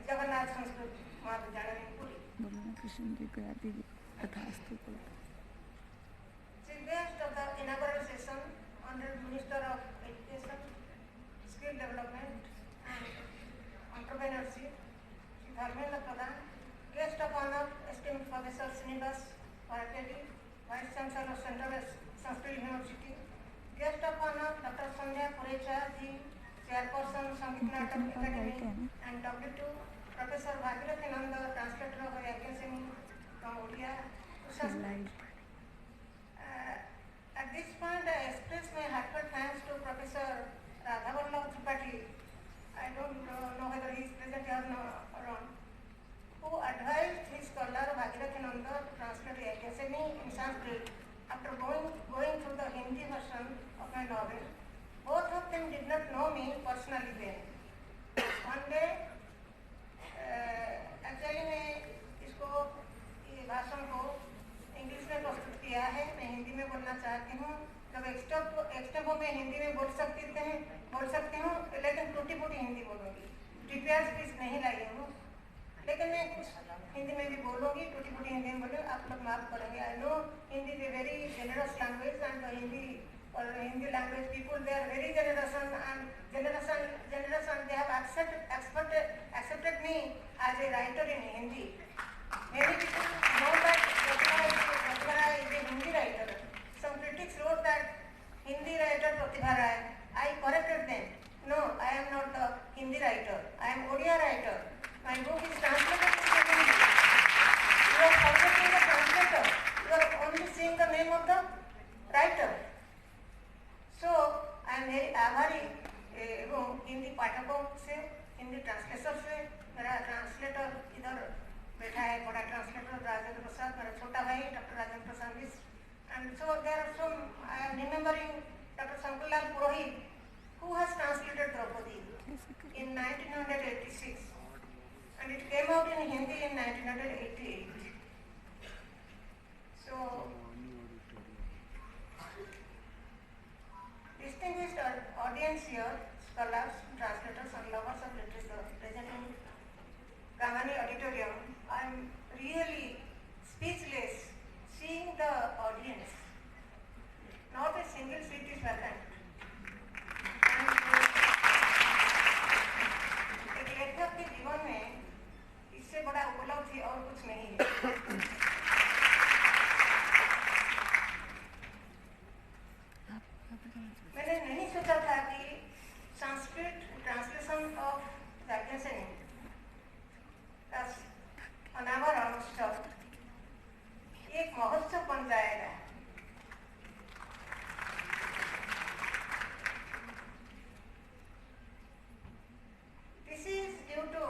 Jagannath Sanskrit Mahavidyalaya in Puri. Chief guest of the inaugural session, Honorable Minister of Education, Skill Development and Entrepreneurship, Shri Dharmendra Pradhan. Guest of honor, esteemed Professor Srinivas Varakeli, Vice Chancellor of Central Sanskrit University. Guest of honor, Dr. Sandhya Purecha Ji, Chairperson, Sangeet Natak Academy, and W2, Professor Bhagirathi Nanda, Translator of Yagyaseni from Odia to Sanskrit. At this point, I express my heartfelt thanks to Professor Radhavallabh Tripathi. I don't know whether he is present or not, who advised his scholar Bhagirathi Nanda to translate Yagyaseni in Sanskrit after going through the Hindi version of my novel. Both of them him did not know me personally then. One day, actually मैं इसको ये भाषण को English में प्रस्तुत किया है, मैं हिंदी में बोलना चाहती हूँ। जब एक्सटेप हो मैं हिंदी में बोल सकती हूँ, लेकिन टूटी फूटी हिंदी बोलूँगी। प्रिपेयर स्पीच नहीं लाई हूँ, लेकिन मैं कुछ हिंदी में भी बोलूँगी, टूटी फूटी हिंदी में बोलूँगी, आप लोग माफ करेंगे। I know Hindi is a very generous language and Hindi language people, they are very generous and they have accepted me as a writer in Hindi. Many people know that Pratibha Rai is a Hindi writer. Some critics wrote that Hindi writer Pratibha Rai. I corrected them. No, I am not the Hindi writer. I am Odia writer. My book is translated into Hindi. You are forgetting the translator. You are only seeing the name of the writer. So I am very आभारी हिंदी पाठकों से, Hindi translator से। मेरा translator इधर बैठा है, बड़ा translator Rajendra Prasad, मेरा छोटा भाई doctor Rajendra Prasad miss. And so there are some, I am remembering doctor Shankarlal Purohit who has translated Draupadi in 1986 and it came out in Hindi in 1988. So distinguished audience here, scholars, translators and lovers of literature present in Kamani Auditorium, I am really speechless seeing the audience. Not a single seat is vacant. एक लेखक के जीवन में इससे बड़ा उपलब्धि और कुछ नहीं है। मैंने नहीं सोचा था कि संस्कृत ट्रांसलेशन ऑफ याज्ञसेनी का अनावरण उत्सव एक महोत्सव बन जाएगा। This is due to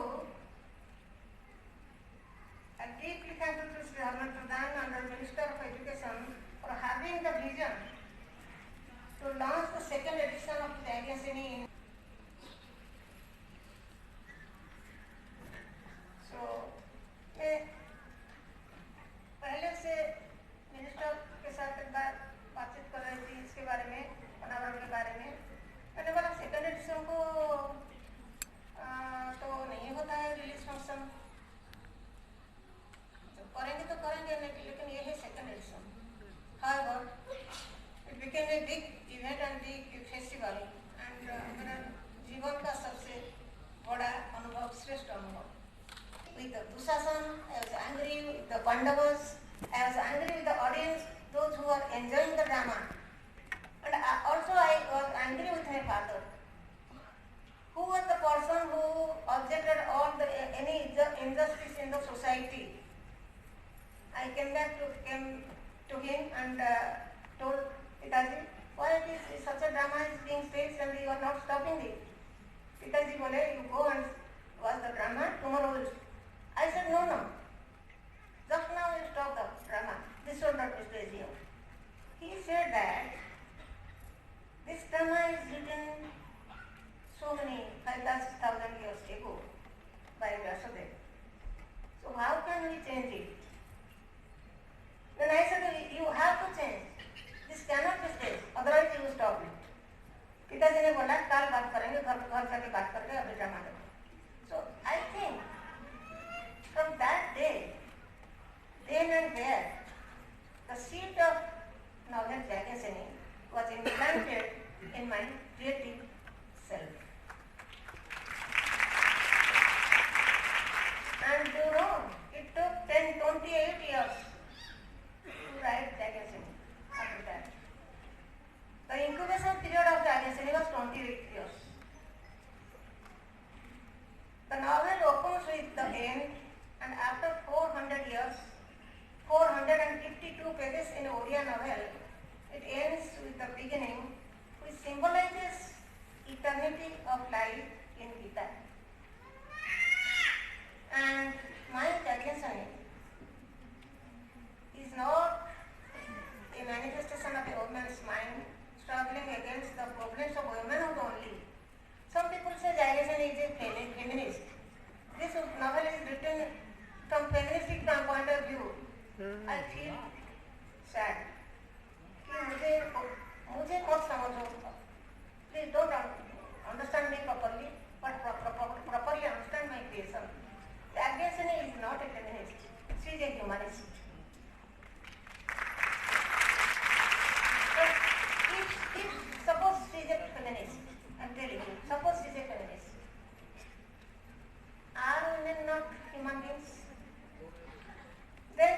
a deeply thankful to Sri Harman Pradhan under Minister of Education for having the vision to launch the second edition of the Yagyaseni in. So, मैं पहले से मिनिस्टर के साथ एक बार बातचीत कर रही थी इसके बारे में, अनावरण के बारे में। मैंने बोला सेकेंड एडिशन को तो नहीं होता है रिलीज फंक्शन, करेंगे तो करेंगे, लेकिन ये है second edition. However, it became a big event and big festival and मेरा जीवन का सबसे बड़ा अनुभव, श्रेष्ठ अनुभव। With the Dushasan, I was angry with the Pandavas, I was angry with the audience, those who are enjoying the drama, and also I was angry with my father, who was the person who objected all the any injustice in the society. I came to him and told Pitaji, why such a drama is being staged and you are not stopping it? Pitaji bole, you go and watch the drama, tomorrow will. I said, no, just now you stop the drama, this should not be staged here. He said that this drama is written so many 5,000 years ago by Vyasadeva. So how can we change it? Then I said, you have to change. This cannot be staged, otherwise you will stop it. पिताजी ने बोला कल बात करेंगे, घर जाके बात करके अभी ड्रामा करेंगे। So I think from that day, then and there, the seed of novel Yagyaseni was implanted in my creative self. And you know, it took 28 years to write Yagyaseni after that. The incubation period of Yagyaseni was 28 years. The novel opens with the end, and after 400 years, 452 pages in Odia novel, it ends with the beginning, which symbolizes eternity of life in Gita. And my Yagyaseni is not a manifestation of a woman's mind struggling against the problems of womanhood only. a feminist. This novel is written from feministic point of view. I feel sad. कि मुझे मत समझो. Please don't understand me properly, but properly understand my creation. Agyasini is not a feminist. She is a humanist. But if suppose she is a feminist, I'm telling you, suppose she is a feminist. Are women not human beings? Then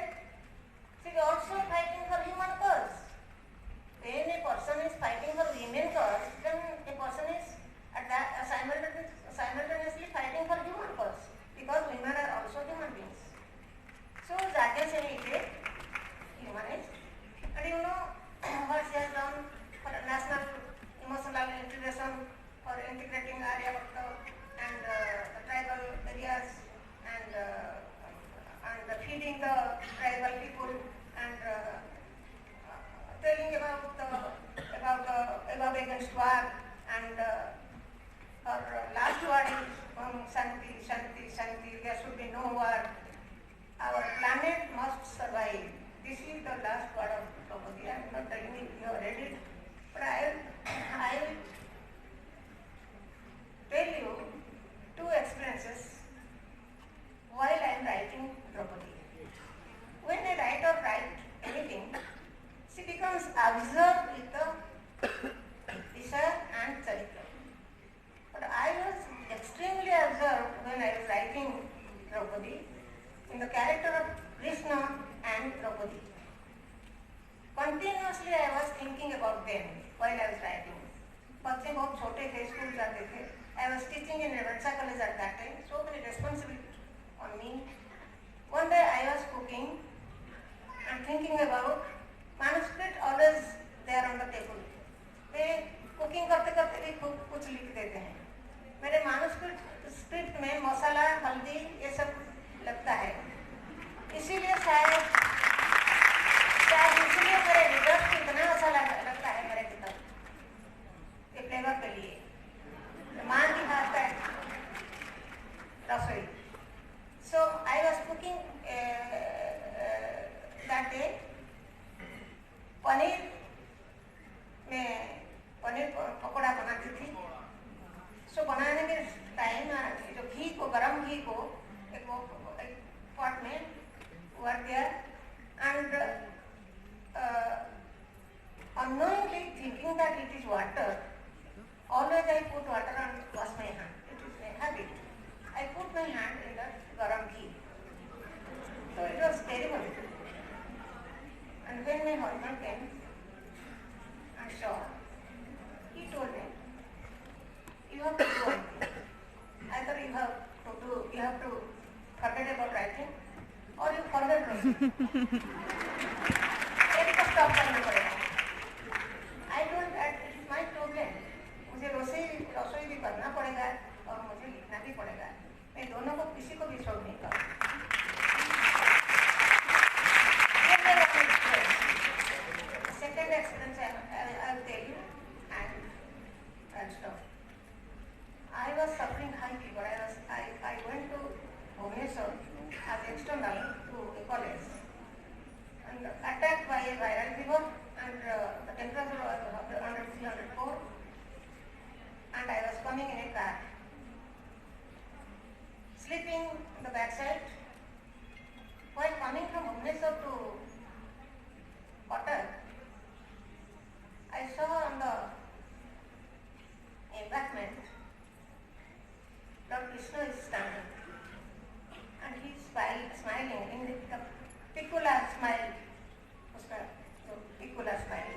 she is also fighting for human cause. When a person is fighting for women cause, then a person is simultaneously fighting for human cause, because women are also human beings. So Agyasini is a humanist, and you know what she has done for national emotional integration, for integrating Aryabhatta and the tribal areas, and feeding the tribal people, and telling about above against war, and her last word is Shanti, Shanti, Shanti, there should be no war. Our planet must survive. This is the last word of Draupadi. I am not telling you have read it, but I will tell you two experiences while I am writing Draupadi. When a writer writes anything, she becomes absorbed with the Isha and Charitra. But I was extremely absorbed when I was writing Draupadi in the character of Krishna and Draupadi. Continuously I was thinking about them while I was writing. बच्चे बहुत छोटे थे, school जाते थे. I was teaching in Revatsa college at that time. So many responsibilities on me. One day I was cooking and thinking about manuscript always there on the table. Way cooking करते करते भी कुछ लिख देते हैं. मेरे manuscript में मसाला, हल्दी ये सब लगता है. इसीलिए शायद इसलिए मेरे रीडर्स को इतना अच्छा लगता है मेरे किताब ये फ्लेवर के लिए. मान की बात है रसोई. So I was cooking that day. Paneer pakora बनाती थी. सो बनाने के टाइम जो घी को, गरम घी को एक pot में over there, and unknowingly thinking that it is water, always I put water and wash my hand. It is a habit. I put my hand in the garam ghee. So it was terrible. And when my husband came and saw, he told me, you have to do one thing. Either you have to forget about writing, or you forget writing. एक को stop करना पड़ेगा. I told that it is my problem. मुझे रसोई भी करना पड़ेगा और मुझे लिखना भी पड़ेगा. मैं दोनों को किसी को भी छोड़ नहीं पाऊँ. Second experience I will tell you, and I'll stop. I was suffering high fever. I went to Bhubaneswar as external to a college, and attacked by a viral fever, and the temperature was 304, and I was coming in a car, sleeping in the backside. While coming from Bhubaneswar to Cuttack, I saw on the embankment Lord Krishna is standing, and he is smiling in the peculiar smile. Peculiar smile.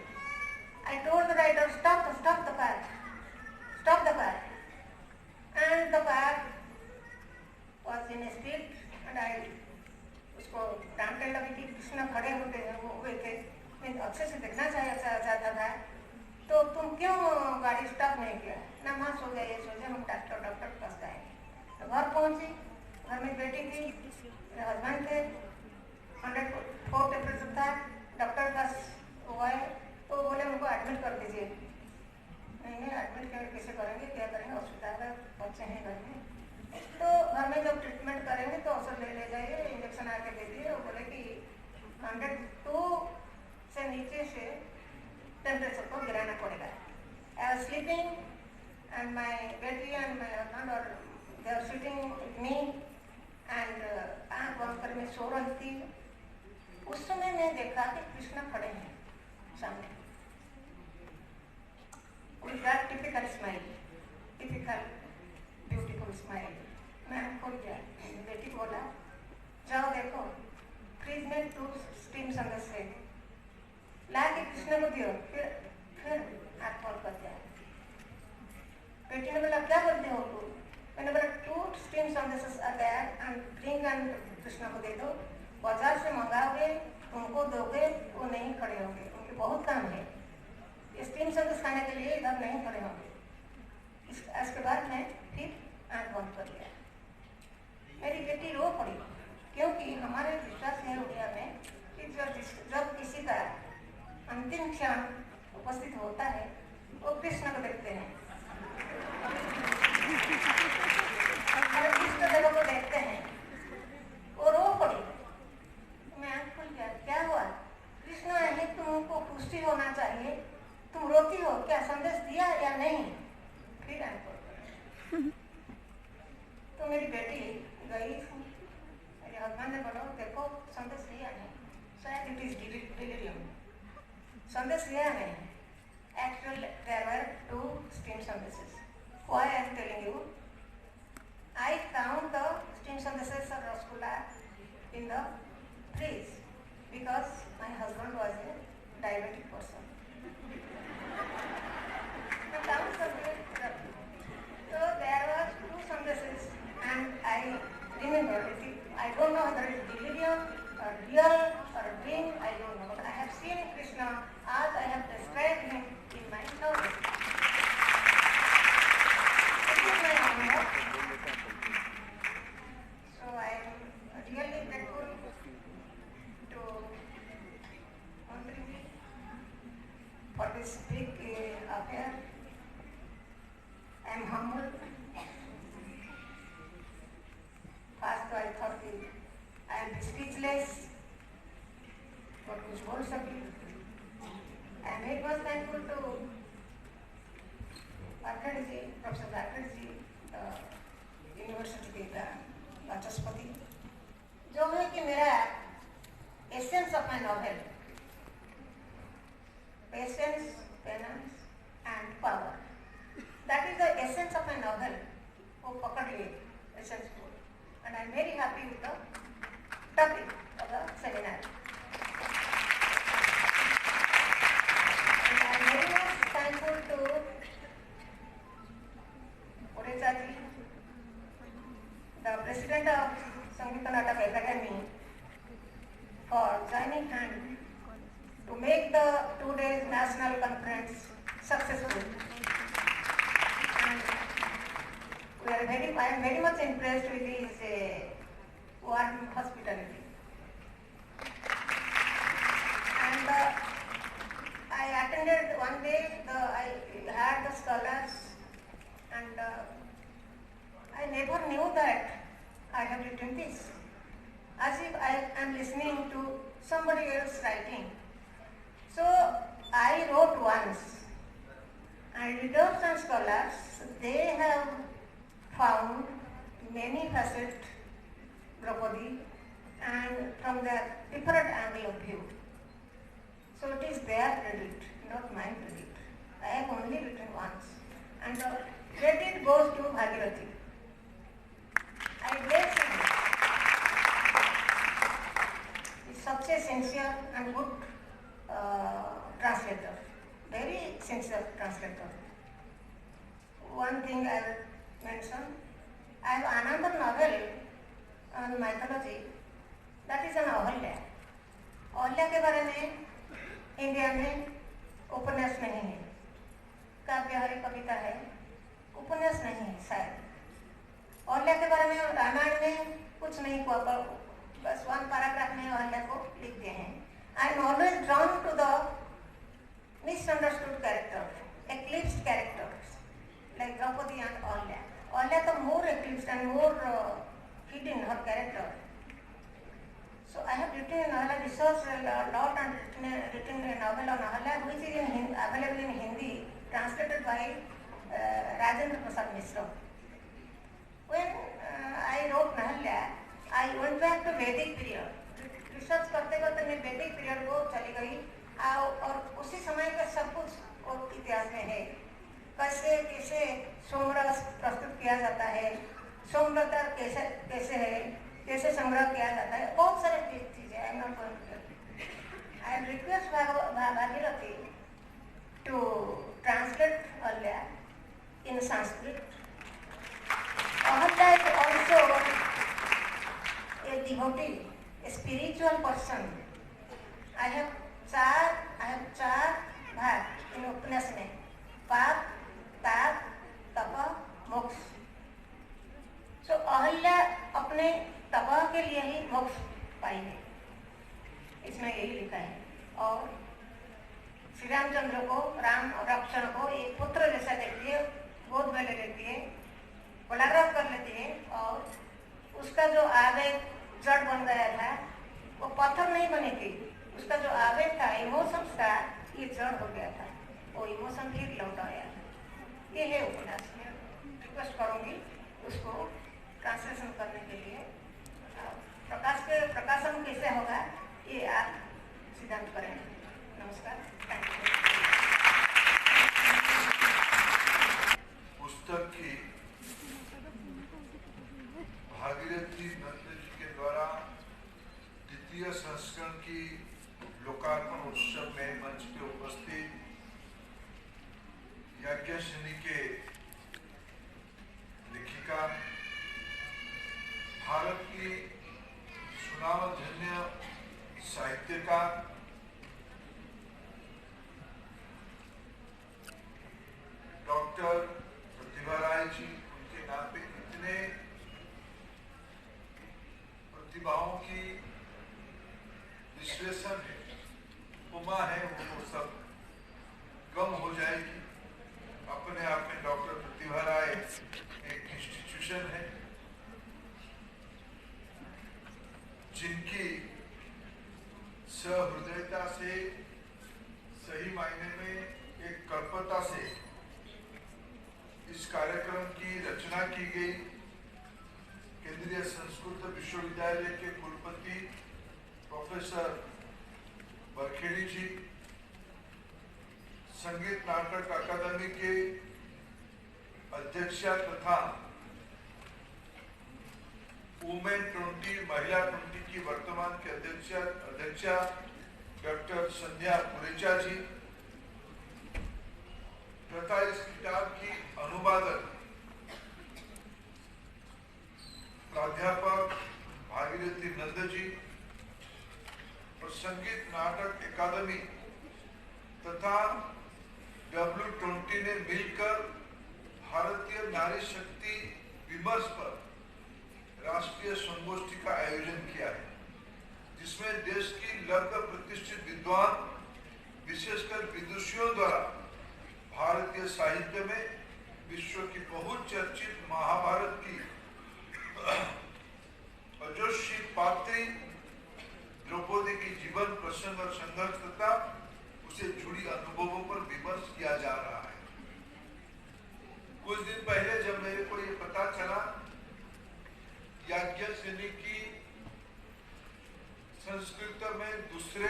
I told the rider, stop the car, and the car was in a speed, and I उसको डांटने लगी कि कृष्ण खड़े हुए थे, मैं अच्छे से देखना चाहता था, तो तुम क्यों गाड़ी स्टॉप नहीं किया? ना माँ सो गए, सोचे हम डॉक्टर के पास जाएंगे. तो घर पहुंची, घर में बेटी थी, मेरे हस्बैंड थे, 104 टेम्परेचर था. डॉक्टर पास गए तो बोले उनको एडमिट कर दीजिए. मैं नहीं है, एडमिट कैसे करेंगे, क्या करेंगे, हॉस्पिटल में बच्चे हैं घर में, तो घर में जब ट्रीटमेंट करेंगे तो औसत ले जाइए, इंजेक्शन आके दे दिए और बोले कि 102 से नीचे से टेम्परेचर को गिराना पड़ेगा। I was sleeping and my बेटी एंड माई हस्बैंड और they are sitting with me and आँख बंद कर मैं सो रही थी। उस समय मैं देखा कि कृष्णा खड़े हैं सामने with that typical smile, typical beautiful smile। मैं खोल गया, बेटी बोला जाओ देखो फ्रिज में 2 स्टीम समोसे ला के कृष्ण को दियो, फिर हाथ खोल कर दिया। बेटी ने बोला क्या बोलते हो तू? मैंने बोला 2 स्टीम समोसे are there and bring and Krishna को दे दो, बाजार से मंगाओगे उनको दोगे वो नहीं खड़े होंगे, उनके बहुत काम है, स्टीम समोसे खाने के लिए इधर नहीं खड़े होंगे। इसके बाद मैं फिर आँख बंद कर दिया। मेरी बेटी रो पड़ी क्योंकि हमारे विश्वास है उड़िया में कि जब किसी का अंतिम क्षण उपस्थित होता है वो कृष्ण को देखते हैं और इष्ट देवों को देखते हैं। वो रो पड़ी, मैं आँख खुल गया, क्या हुआ? कृष्ण है, तुमको खुशी होना चाहिए, तुम रोती हो, क्या संदेश दिया या नहीं? फिर आँख खोल तो मेरी बेटी गई, मेरे हस्बैंड ने बोला देखो संदेश दिया नहीं, शायद इट इज डिलीरियम, संदेश दिया नहीं। Actually there were 2 steam संदेशेस। Why I am telling you? I found the steam संदेशेस of rasgulla in the fridge because my husband was a diabetic person। I found something, so there was 2 संदेशेस and I remember it. I don't know whether it's delirium or real or a dream, I don't know, but I have seen Krishna as I have described him in my story। This is my honor, so I am really grateful to Mantri for this big affair। I am humbled। First I thought I will be speechless, but कुछ बोल सकी। I am very much thankful to Bhattacharya, Professor Bhattacharya, university का वाचस्पति, जो है कि मेरा essence of my novel, patience, penance and power, that is the essence of my novel, वो पकड़ लिए एसेंस को। And I am very happy with the topic of the seminar। And I am very much thankful to Orecha ji, the President of Sangeeta Natak Academy, for joining hand to make the 2 days national conference successful। And I am very much impressed with his warm hospitality, and I attended one day. I had the scholars, and I never knew that I have written this, as if I am listening to somebody else writing. So I wrote once, and readers and scholars, they have found many facets Draupadi and from their different angle of view. So it is their credit, not my credit. I have only written once, and the credit goes to Bhagirathi। I bless him. He is such a sincere and good translator, very sincere translator। One thing I will mention, I have another novel on mythology, that is an Ahalya. Ahalya के बारे में India में उपन्यास नहीं है, काव्य है, कविता है, उपन्यास नहीं है शायद। अहल्या के बारे में रामायण में कुछ नहीं हुआ, बस 1 पैराग्राफ में अहल्या को लिख दिए हैं। I am always drawn to the misunderstood character eclipsed characters like Draupadi and Ahilya. Ahilya is more eclipsed and more hidden her character. So I have written in Ahilya, researched a lot and written a novel on Ahilya, which is available in Hindi, translated by Rajendra Prasad Mishra. When I wrote Ahilya, I went back to Vedic period. Research करते करते मैं वैदिक period को चली गई और उसी समय का सब कुछ इतिहास में है। कैसे कैसे सोमरस प्रस्तुत किया जाता है, सोमव्रत कैसे कैसे है, कैसे संग्रह किया जाता है, बहुत सारे चीजें I am not going to. I request Bhagirathi to translate Ahilya in Sanskrit. Ahilya is also a devotee, a spiritual person. I have चार भाग इन उपन्यास में, पाप, ताप, तप, मोक्ष। सो अहल्या अपने तप के लिए ही मोक्ष पाई है, इसमें यही लिखा है। और श्री रामचंद्र को, राम और रक्षण को एक पुत्र जैसा देखती है, गोद में ले लेती है, बलात्कार कर लेती है और उसका जो आवेग जड़ बन गया था वो पत्थर नहीं बनी थी, उसका जो आवेग था, इमोशंस था, ये जड़ हो गया था, वो इमोशन फिर लौट आया। ये है उपन्यास। मैं रिक्वेस्ट करूंगी उसको ट्रांसलेशन करने के लिए। प्रकाशन कैसे होगा ये आप सिद्धांत करेंगे। नमस्कार, थैंक यू। पुस्तक की भागीरथी नंद जी के द्वारा द्वितीय संस्करण की लोकार्पण उत्सव में मंच पे उपस्थित याज्ञसेनी के लेखिका, भारत की सुनामधन्य साहित्यकार, डॉक्टर प्रतिभा राय जी, उनके नाम पे इतने प्रतिभाओं की विश्लेषण है, उपमा है, वो सब कम हो जाएगी। अपने आप में डॉक्टर प्रतिभा राय एक इंस्टीट्यूशन है जिनकी सहृदयता से, सही मायने में एक कल्पता से इस कार्यक्रम की रचना की गई। केंद्रीय संस्कृत विश्वविद्यालय के कुलपति प्रोफेसर बरखेड़ी जी, संगीत नाटक अकादमी के अध्यक्ष तथा वुमेन 20 महिला 20 की वर्तमान के अध्यक्षा डॉक्टर संध्या पुरेचा जी तथा इस किताब की अनुवादक प्राध्यापक भागीरथी नंद जी और संगीत नाटक अकादमी तथा W20 ने मिलकर भारतीय नारी शक्ति दिवस पर राष्ट्रीय संगोष्ठी का आयोजन किया है, जिसमें देश की लगभग प्रतिष्ठित विद्वान, विशेषकर विदुषियों द्वारा भारतीय साहित्य में विश्व की बहुचर्चित महाभारत की अजोशी पात्री द्रौपदी की जीवन प्रसंग और संघर्ष तथा उसे जुड़ी अनुभवों पर विमर्श किया जा रहा है। कुछ दिन पहले जब मेरे को ये पता चला याज्ञसेनी की संस्कृत में दूसरे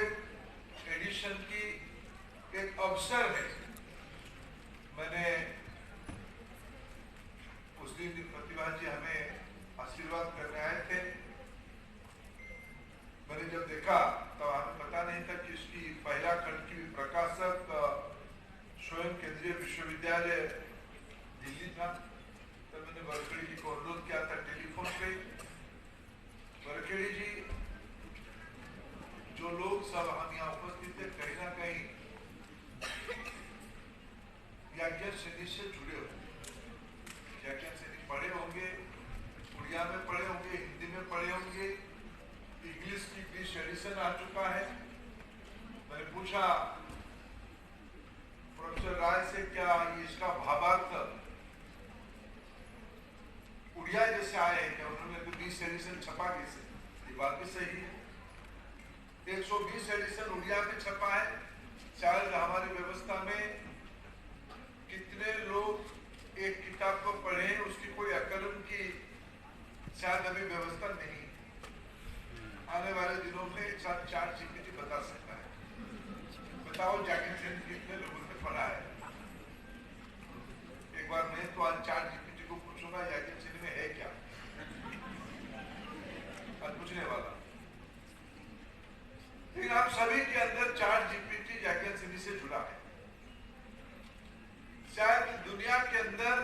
एडिशन की एक अवसर है, मैंने उस दिन प्रतिभा जी हमें आशीर्वाद करने आए थे। मैंने जब देखा तो हमें पता नहीं था कि इसकी पहला खंड की प्रकाशक स्वयं केंद्रीय विश्वविद्यालय दिल्ली था। तो मैंने बरखेड़ी जी को अनुरोध किया था टेलीफोन पे, बरखेड़ी जी जो लोग सब हम यहाँ उपस्थित थे कहीं ना कहीं याज्ञसेनी से जुड़े होंगे, याज्ञसेनी पढ़े होंगे, उड़िया में पढ़े होंगे, हिंदी में पढ़े होंगे, इंग्लिश की 20 एडिशन आ चुका है। मैंने पूछा प्रोफेसर राय से क्या इसका भावार्थ उड़िया जैसे आए हैं क्या? उन्होंने तो 20 एडिशन छपा कैसे? ये बात भी सही है। 120 एडिशन उड़िया में छपा है। शायद हमारी व्यवस्था में कितने लोग एक किताब को पढ़े, उसकी कोई अकलन की शायद अभी व्यवस्था नहीं। आने वाले दिनों में एक साथ 4 GPT बता सकता है। बताओ जैकिंसन कितने लोगों ने पढ़ा है? एक बार मैं तो आज 4 GPT को पूछूंगा जैकिंसन में है क्या, आज पूछने वाला। लेकिन आप सभी के अंदर 4 GPT जैकिंसन से जुड़ा है। शायद दुनिया के अंदर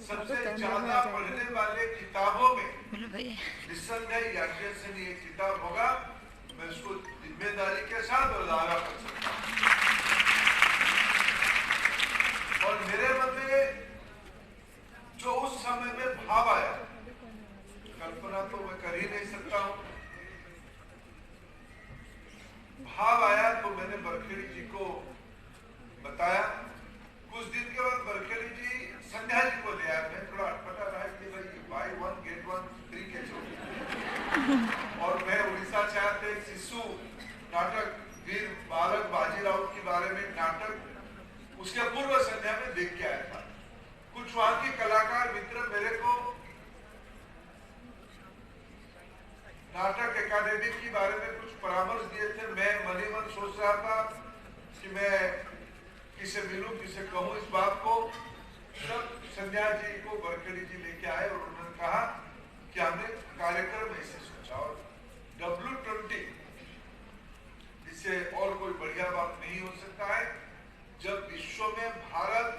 सबसे ज्यादा पढ़ने वाले किताबों में निस्संदेह याज्ञसेनी एक किताब होगा। मैं उसको जिम्मेदारी के साथ दावा कर सकता हूँ। और मेरे मन में जो उस समय में भाव आया, कल्पना तो मैं कर ही नहीं सकता हूँ, भाव आया तो मैंने बरखेड़ी जी को बताया। कुछ दिन के बाद बरखेड़ी जी संध्या जी को ले आया। मैं थोड़ा अटपटा रहा कि भाई बाय 1 गेट 1 फ्री कैसे। और मैं उड़ीसा से आया था, एक शिशु नाटक वीर बालक बाजीराव के बारे में नाटक उसके पूर्व संध्या में देख के आया था। कुछ वहां के कलाकार मित्र मेरे को नाटक एकेडमी के बारे में कुछ परामर्श दिए थे। मैं मन ही मन सोच रहा था कि मैं किसे मिलूं, किसे कहूं इस बात को। तब संध्या जी को बरखेड़ी जी लेके आए और उन्होंने कहा कि हमने कार्यक्रम ऐसे सोचा। और W20 इससे और कोई बढ़िया बात नहीं हो सकता है। जब विश्व में भारत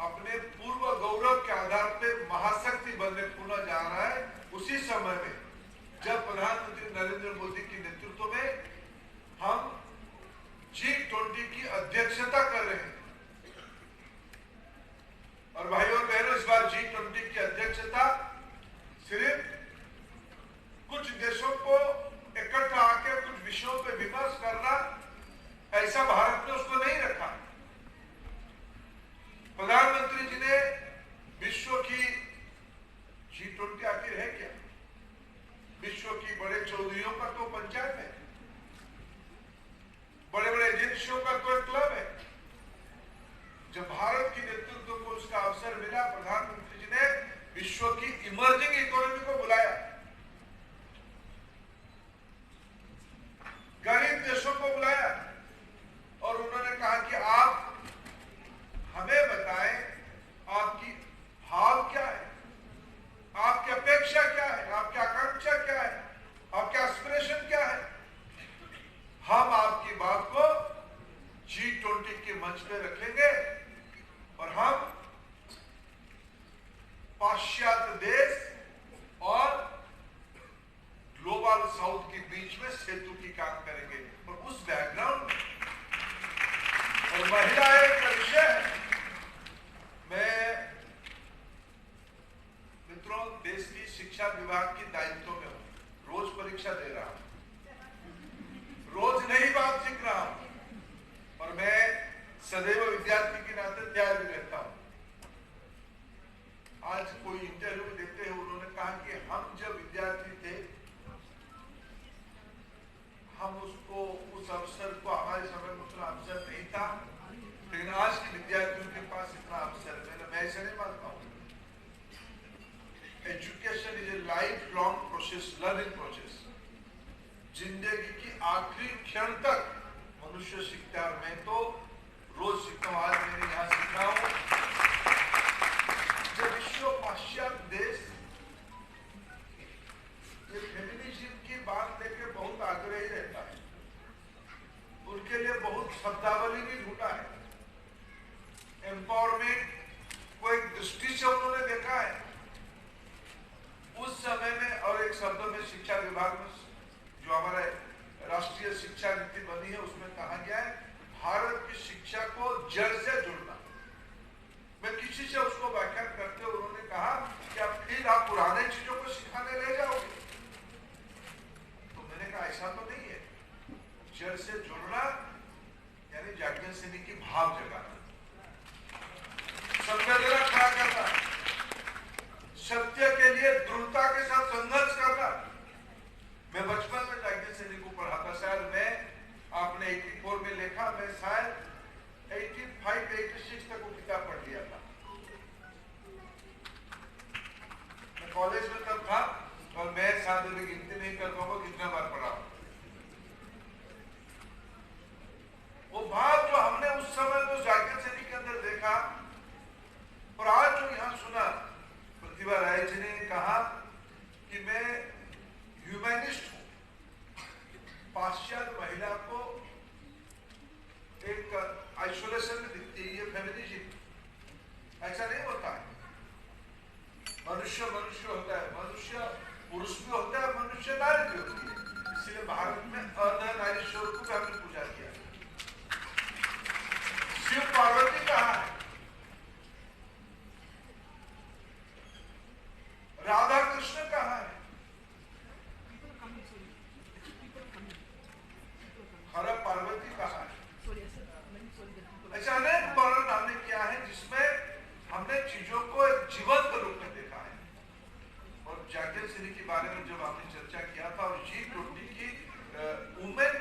अपने पूर्व गौरव के आधार पे महाशक्ति बनने पुनः जा रहा है, उसी समय में जब प्रधानमंत्री नरेंद्र मोदी के नेतृत्व में हम G20 की अध्यक्षता कर रहे हैं। और भाइयों और बहनों, इस बार G20 की अध्यक्षता सिर्फ कुछ देशों को इकट्ठा आकर कुछ विषयों पर विमर्श करना, ऐसा भारत ने उसको नहीं रखा। प्रधानमंत्री जी ने विश्व की G20 आखिर है क्या? विश्व की बड़े चौधरियों का तो पंचायत है, बड़े बड़े एजेंसियों का तो एक क्लब है। जब भारत के नेतृत्व को उसका अवसर मिला, प्रधानमंत्री जी ने विश्व की इमर्जिंग इकोनॉमी को बुलाया, गरीब देशों को बुलाया और उन्होंने कहा कि आप हमें बताएं आपकी भाव क्या है, आपकी अपेक्षा क्या है, आपकी आकांक्षा क्या है, आपके एस्पिरेशन क्या है। हम आपकी बात को G20 के मंच पे रखेंगे और हम पाश्चात्य देश और ग्लोबल साउथ के बीच में सेतु की काम करेंगे। और उस बैकग्राउंड में और महिला एक विषय है। मैं मित्रों देश की शिक्षा विभाग के दायित्व में हूं, रोज परीक्षा दे रहा हूं, रोज नई बात सीख रहा हूं और मैं सदैव विद्यार्थी के नाते तैयार भी रहता हूं। आज कोई इंटरव्यू देते हैं, उन्होंने कहा कि हम जब विद्यार्थी थे हम उसको उस अवसर को हमारे समय में उतना अवसर नहीं था, लेकिन आज के विद्यार्थियों के पास इतना अवसर है। मैं ऐसा नहीं मानता हूं। Education is a life long process, learning process. जिंदगी की आखिरी क्षण तक मनुष्य सीखता है और मैं तो रोज सीखता हूं। आज मैंने यहां सीखा हूं। जब विश्व पाश्चात्य देश ये फेमिनिज्म की बात लेकर बहुत आग्रही रहता है, उनके लिए बहुत शब्दावली भी ढूंढा है। एम्पावरमेंट को एक दृष्टि से उन्होंने देखा है। उस समय में और एक शब्द में शिक्षा विभाग में जो हमारे राष्ट्रीय शिक्षा नीति बनी है उसमें कहा गया है भारत की शिक्षा को जड़ से जुड़ना। मैं किसी से उसको व्याख्या करते हुए उन्होंने कहा कि अब फिर आप पुराने चीजों को सिखाने ले जाओगे, तो मैंने कहा ऐसा तो नहीं है। जड़ से जुड़ना यानी जागृत सिंह की भाव जगाना, संवेदना खड़ा करना, सत्य के लिए दृढ़ता के साथ संघर्ष करना। मैं बचपन में जागीर सिंह को पढ़ाता, शायद मैं आपने 84 में लिखा, मैं शायद 85-86 तक वो किताब पढ़ लिया था। मैं कॉलेज में तब था और मैं शायद अभी गिनती नहीं कर पाऊंगा कितना बार पढ़ा। वो भाव जो हमने उस समय तो जाकिर सिंह के अंदर देखा और आज जो यहां सुना, प्रतिभा राय जी ने कहा कि मैं ह्यूमैनिस्ट हूं, पाश्चात्य महिला को एक आइसोलेशन में दिखती है, ये फेमिनिज्म। ऐसा नहीं होता है। मनुष्य मनुष्य होता है, मनुष्य पुरुष भी होता है, मनुष्य नारी भी होती है। इसलिए भारत में अर्धनारीश्वर को भी हमने पूजा किया। शिव पार्वती कहाँ है? राधा कृष्ण कहाँ है? हर पार्वती कहाँ है? ऐसा अनेक वर्णन हमने किया है जिसमें हमने चीजों को एक जीवंत रूप में देखा है। और जाकिर सिंह के बारे में जब हमने चर्चा किया था और G20 की वुमेन